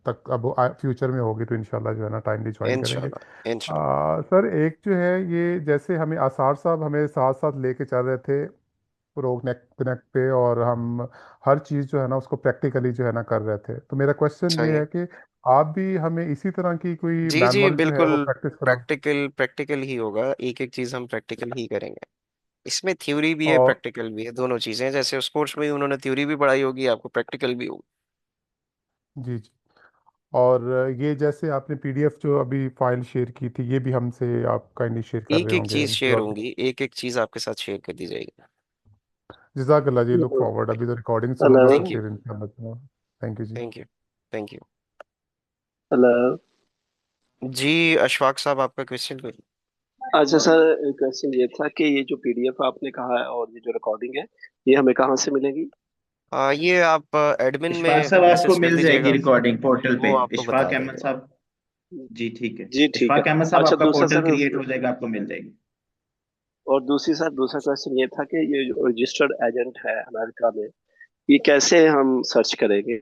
Speaker 18: तक। अब फ्यूचर में होगी तो इंशाल्लाह जो है ना टाइमली ज्वाइन करेंगे।
Speaker 1: इंशाल्लाह इंशाल्लाह।
Speaker 18: सर एक जो है ये, जैसे हमें आसार साहब हमें साथ साथ लेके चल रहे थे प्रो कनेक्ट पे, और हम हर चीज़ जो है ना उसको प्रैक्टिकली जो है ना कर रहे थे। तो मेरा क्वेश्चन
Speaker 1: सही
Speaker 18: ये
Speaker 1: है।
Speaker 18: है कि आप भी हमें इसी तरह की कोई
Speaker 1: जी जी
Speaker 18: मैनुअल जो है
Speaker 1: बिल्कुल।
Speaker 18: वो प्रैक्टिस करो।
Speaker 1: प्रैक्टिकल प्रैक्टिकल ही होगा, एक एक चीज हम प्रैक्टिकल ही करेंगे। इसमें थ्योरी भी है,
Speaker 18: और
Speaker 1: प्रैक्टिकल भी है, दोनों चीजें हैं। जैसे उस कोर्स में ही उन्होंने थ्योरी भी पढ़ाई होगी, आपको प्रैक्टिकल भी होगी।
Speaker 18: जी जी। और ये जैसे आपने पीडीएफ जो अभी फाइल शेयर की थी, ये भी हमसे आप काइंडली शेयर कर
Speaker 1: एक
Speaker 18: रहे
Speaker 1: एक
Speaker 18: होंगे
Speaker 1: चीज शेयर
Speaker 18: methodology।
Speaker 1: होंगी, एक एक चीज आपके साथ शेयर कर दी जाएगी।
Speaker 18: जजाकल्ला जी, लुक फॉरवर्ड, अभी तो रिकॉर्डिंग
Speaker 16: हेलो।
Speaker 18: सुनूंगा तो
Speaker 1: थैंक यू।
Speaker 18: फिर इंशाल्लाह। थैंक यू जी।
Speaker 1: Thank you. Thank you.
Speaker 16: Hello.
Speaker 1: जी अशफाक साहब, आपका क्वेश्चन कोई?
Speaker 16: अच्छा सर, क्वेश्चन ये था कि ये जो पीडीएफ आपने कहा है और ये जो रिकॉर्डिंग है, ये हमें कहाँ से मिलेगी?
Speaker 1: ये आप एडमिन
Speaker 12: इशफाक
Speaker 1: में
Speaker 12: साहब आपको
Speaker 1: मैसेज कर
Speaker 12: मिल जाएगी
Speaker 1: दीजिएगा,
Speaker 12: रिकॉर्डिंग पोर्टल पे।
Speaker 1: वो आपको बता
Speaker 12: इशफाक अहमद
Speaker 1: देंगे।
Speaker 12: साहब, जी ठीक है।
Speaker 16: जी ठीक है।
Speaker 12: इशफाक अहमद साहब
Speaker 16: अच्छा
Speaker 12: आपका
Speaker 16: दूसरा
Speaker 12: पोर्टल
Speaker 16: सर,
Speaker 12: क्रिएट हो जाएगा, आपको मिल जाएगी।
Speaker 16: और दूसरा क्वेश्चन ये था कि ये जो रजिस्टर्ड एजेंट है अमेरिका में, ये कैसे हम सर्च करेंगे?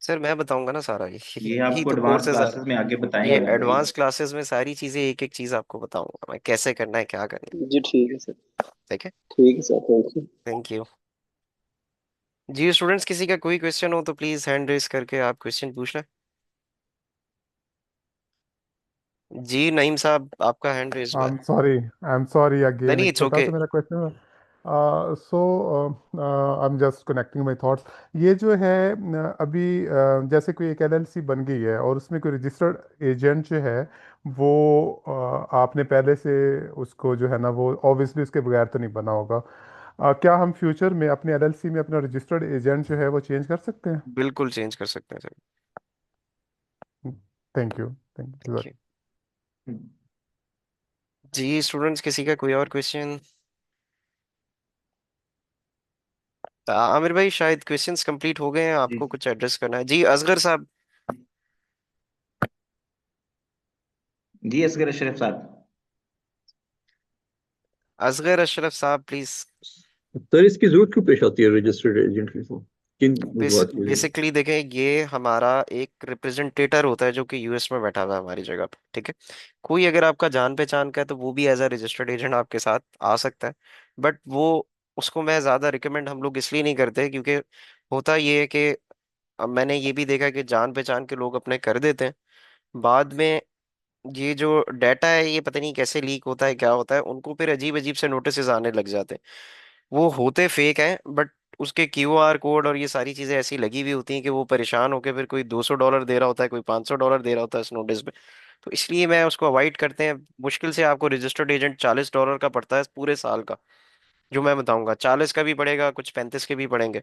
Speaker 1: सर मैं बताऊंगा ना सारा,
Speaker 12: ये
Speaker 1: यही
Speaker 12: आपको
Speaker 1: तो
Speaker 12: एडवांस
Speaker 1: कोर्स है सारा।
Speaker 12: क्लासेस में आगे
Speaker 1: ये
Speaker 12: बताएंगे मेरे भाई।
Speaker 1: एडवांस क्लासेस में सारी चीजें, एक एक चीज आपको बताऊंगा मैं, कैसे करना है, क्या करना
Speaker 16: जी ठीक है सर।
Speaker 1: है। ठीक है।
Speaker 16: ठीक है sir, thank you.
Speaker 1: Thank you. जी स्टूडेंट्स, किसी का कोई क्वेश्चन हो तो प्लीज हैंड रेस करके आप क्वेश्चन पूछ लें। जी नईम साहब, आपका हैंड रेस हुआ है।
Speaker 18: आई एम सॉरी
Speaker 1: नहीं
Speaker 18: अगेन,
Speaker 1: नहीं,
Speaker 18: एक
Speaker 1: इट्स
Speaker 18: छोटा
Speaker 1: ओके।
Speaker 18: सा मेरा क्वेश्चन है। So I am just connecting my thoughts. ये जो है अभी जैसे कोई एक एलएलसी बन गई है और उसमें कोई रजिस्टर्ड एजेंट जो है वो आपने पहले से उसको जो है ना, वो ऑब्वियसली उसके बगैर तो नहीं बना होगा। क्या हम फ्यूचर में अपने एलएलसी में अपना रजिस्टर्ड एजेंट जो है वो चेंज कर सकते हैं?
Speaker 1: बिल्कुल चेंज कर सकते हैं sir.
Speaker 18: Thank you, thank you.
Speaker 1: Thank you. जी स्टूडेंट्स, किसी का कोई और क्वेश्चन? आमिर भाई, शायद क्वेश्चंस कंप्लीट हो गए हैं,
Speaker 12: जी
Speaker 1: आपको कुछ एड्रेस करना है। जी असगर साहब।
Speaker 12: जी असगर अशरफ साहब।
Speaker 1: असगर अशरफ साहब प्लीज।
Speaker 2: सर इसकी जरूरत क्यों पेश आती है रजिस्टर्ड एजेंट की? तो किन वजूहत की वजह
Speaker 1: बेसिकली देखें, ये हमारा एक रिप्रेजेंटेटर होता है जो कि यूएस में बैठा हुआ है हमारी जगह पे। ठीक है। कोई अगर आपका जान पहचान का है तो वो भी एज अ रजिस्टर्ड एजेंट आपके साथ आ सकता है। बट वो, उसको मैं ज्यादा रिकमेंड हम लोग इसलिए नहीं करते क्योंकि होता ये है कि अब मैंने ये भी देखा कि जान पहचान के लोग अपने कर देते हैं, बाद में ये जो डाटा है ये पता नहीं कैसे लीक होता है, क्या होता है, उनको फिर अजीब अजीब से नोटिस आने लग जाते हैं। वो होते फेक हैं, बट उसके क्यूआर कोड और ये सारी चीजें ऐसी लगी हुई होती हैं कि वो परेशान होकर फिर कोई $200 दे रहा होता है, कोई $500 दे रहा होता है इस नोटिस पे। तो इसलिए मैं उसको अवॉइड करते हैं। मुश्किल से आपको रजिस्टर्ड एजेंट $40 का पड़ता है पूरे साल का, जो मैं बताऊंगा 40 का भी पड़ेगा, कुछ 35 के भी पड़ेंगे।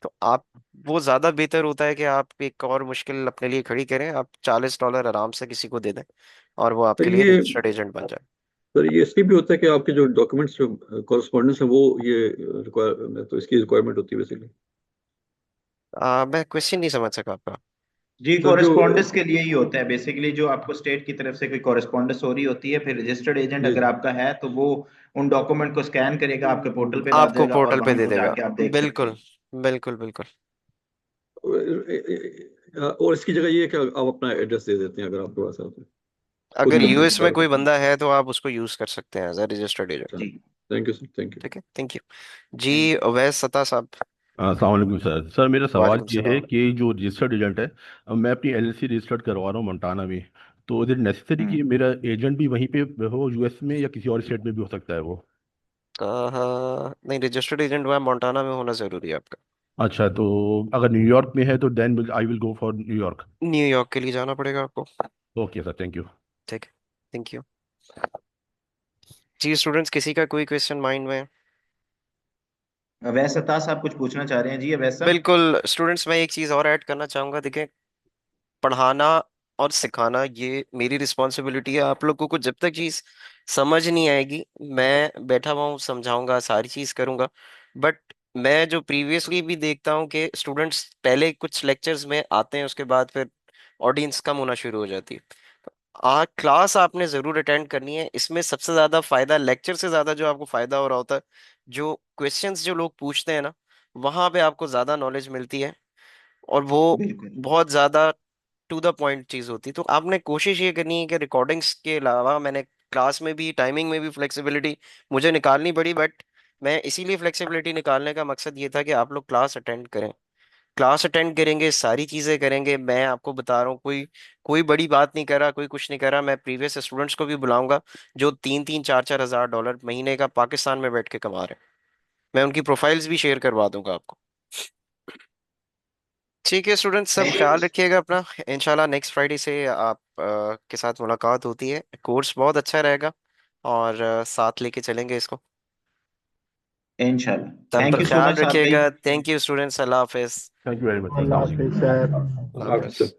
Speaker 1: तो आप, वो ज्यादा बेहतर होता है कि आप एक और मुश्किल अपने लिए खड़ी करें, आप $40 आराम से किसी को दे दें और वो
Speaker 2: सर
Speaker 1: आपके लिए
Speaker 2: ये
Speaker 1: रजिस्टर्ड एजेंट बन जाए।
Speaker 2: सर ये इसलिए भी होता है कि आपके जो डॉक्यूमेंट्स कॉरेस्पॉन्डेंस है वो ये रिक्वायर, तो इसकी रिक्वायरमेंट होती है बेसिकली।
Speaker 1: मैं क्वेश्चन नहीं समझ सका आपका।
Speaker 12: जी
Speaker 2: सर जो
Speaker 12: कॉरेस्पॉन्डेंस के लिए ही होता है बेसिकली, जो आपको स्टेट की तरफ से कोई कॉरेस्पॉन्डेंस हो रही होती है, फिर रजिस्टर्ड एजेंट
Speaker 2: जी
Speaker 12: अगर
Speaker 2: जी।
Speaker 12: आपका है तो वो उन डॉक्यूमेंट को स्कैन करेगा, आपके पोर्टल पे डाल
Speaker 1: आपको
Speaker 12: देगा और
Speaker 1: पोर्टल पे
Speaker 12: वहां
Speaker 1: दे
Speaker 12: को
Speaker 1: देगा।
Speaker 12: जाके आप देख सकते
Speaker 1: बिल्कुल
Speaker 12: हैं।
Speaker 1: बिल्कुल बिल्कुल।
Speaker 2: और इसकी जगह ये है कि आप अपना एड्रेस दे देते हैं अगर आपके पास है तो खुद
Speaker 1: अगर यूएस में
Speaker 2: वेरीफाई
Speaker 1: कोई
Speaker 2: करते हैं।
Speaker 1: बंदा है तो आप उसको यूज कर सकते हैं एज अ रजिस्टर्ड एजेंट।
Speaker 12: जी
Speaker 2: thank you sir, thank you.
Speaker 1: ठीक है, थैंक यू। जी
Speaker 12: थैंक यू।
Speaker 1: अवैस सत्ता साहब।
Speaker 19: अस्सलाम वालेकुम सर। सर मेरा सवाल
Speaker 1: वालेकुम
Speaker 19: ये है
Speaker 1: सलाम।
Speaker 19: कि जो रजिस्टर्ड एजेंट है, अब मैं अपनी एलएलसी रजिस्टर्ड करवा रहा हूँ मोंटाना में, तो इज इट नेसेसरी कि मेरा एजेंट भी वहीं पे हो यूएस में, या किसी और स्टेट में भी हो सकता है वो?
Speaker 1: हाँ नहीं, रजिस्टर्ड एजेंट वहाँ मोंटाना में होना जरूरी है आपका।
Speaker 19: अच्छा, तो अगर न्यूयॉर्क में है तो then I will go for New York.
Speaker 1: New York के लिए जाना पड़ेगा आपको।
Speaker 19: Okay sir, thank you.
Speaker 1: ठीक है, थैंक यू। जी स्टूडेंट्स, किसी का कोई क्वेश्चन माइंड में है?
Speaker 12: अवैस सत्तार साहब कुछ पूछना चाह रहे हैं? जी अवैस साहब।
Speaker 1: बिल्कुल स्टूडेंट्स, मैं एक चीज़ और ऐड करना चाहूँगा। देखें, पढ़ाना और सिखाना ये मेरी रिस्पॉन्सिबिलिटी है। आप लोगों को जब तक चीज़ समझ नहीं आएगी, मैं बैठा हुआ हूँ, समझाऊंगा, सारी चीज़ करूंगा। बट मैं जो प्रीवियसली भी देखता हूँ कि स्टूडेंट्स पहले कुछ लेक्चर्स में आते हैं, उसके बाद फिर ऑडियंस कम होना शुरू हो जाती है। क्लास आपने ज़रूर अटेंड करनी है। इसमें सबसे ज़्यादा फायदा लेक्चर से ज़्यादा जो आपको फायदा हो रहा होता है, जो क्वेश्चंस जो लोग पूछते हैं ना, वहां पे आपको ज़्यादा नॉलेज मिलती है। और वो
Speaker 12: बिल्कुल।
Speaker 1: बहुत ज़्यादा टू द पॉइंट चीज होती है। तो आपने कोशिश ये करनी है कि रिकॉर्डिंग्स के अलावा, मैंने क्लास में भी टाइमिंग में भी फ्लेक्सिबिलिटी मुझे निकालनी पड़ी, बट मैं इसीलिए फ्लेक्सिबिलिटी निकालने का मकसद ये था कि आप लोग क्लास अटेंड करें, क्लास अटेंड करेंगे, सारी चीजें करेंगे। मैं आपको बता रहा हूँ, कोई कोई बड़ी बात नहीं कर रहा, कोई कुछ नहीं कर रहा। मैं प्रीवियस स्टूडेंट्स को भी बुलाऊंगा जो 3-3 4-4 हज़ार डॉलर महीने का पाकिस्तान में बैठ के कमा रहे हैं। मैं उनकी प्रोफाइल्स भी शेयर करवा दूंगा आपको। ठीक है स्टूडेंट्स, सब ख्याल रखिएगा अपना। इंशाल्लाह नेक्स्ट फ्राइडे से आप के साथ मुलाकात होती है। कोर्स बहुत अच्छा रहेगा और साथ लेके चलेंगे इसको।
Speaker 12: इंशाल्लाह।
Speaker 1: तब
Speaker 12: थैंक
Speaker 1: तक
Speaker 12: यू सो
Speaker 1: ख्याल
Speaker 12: मच साद भाई।
Speaker 1: रखिएगा। Thank you students, Allah Hafiz.
Speaker 19: Thank you very much.
Speaker 8: Allah Hafiz sir.
Speaker 1: Allah Hafiz.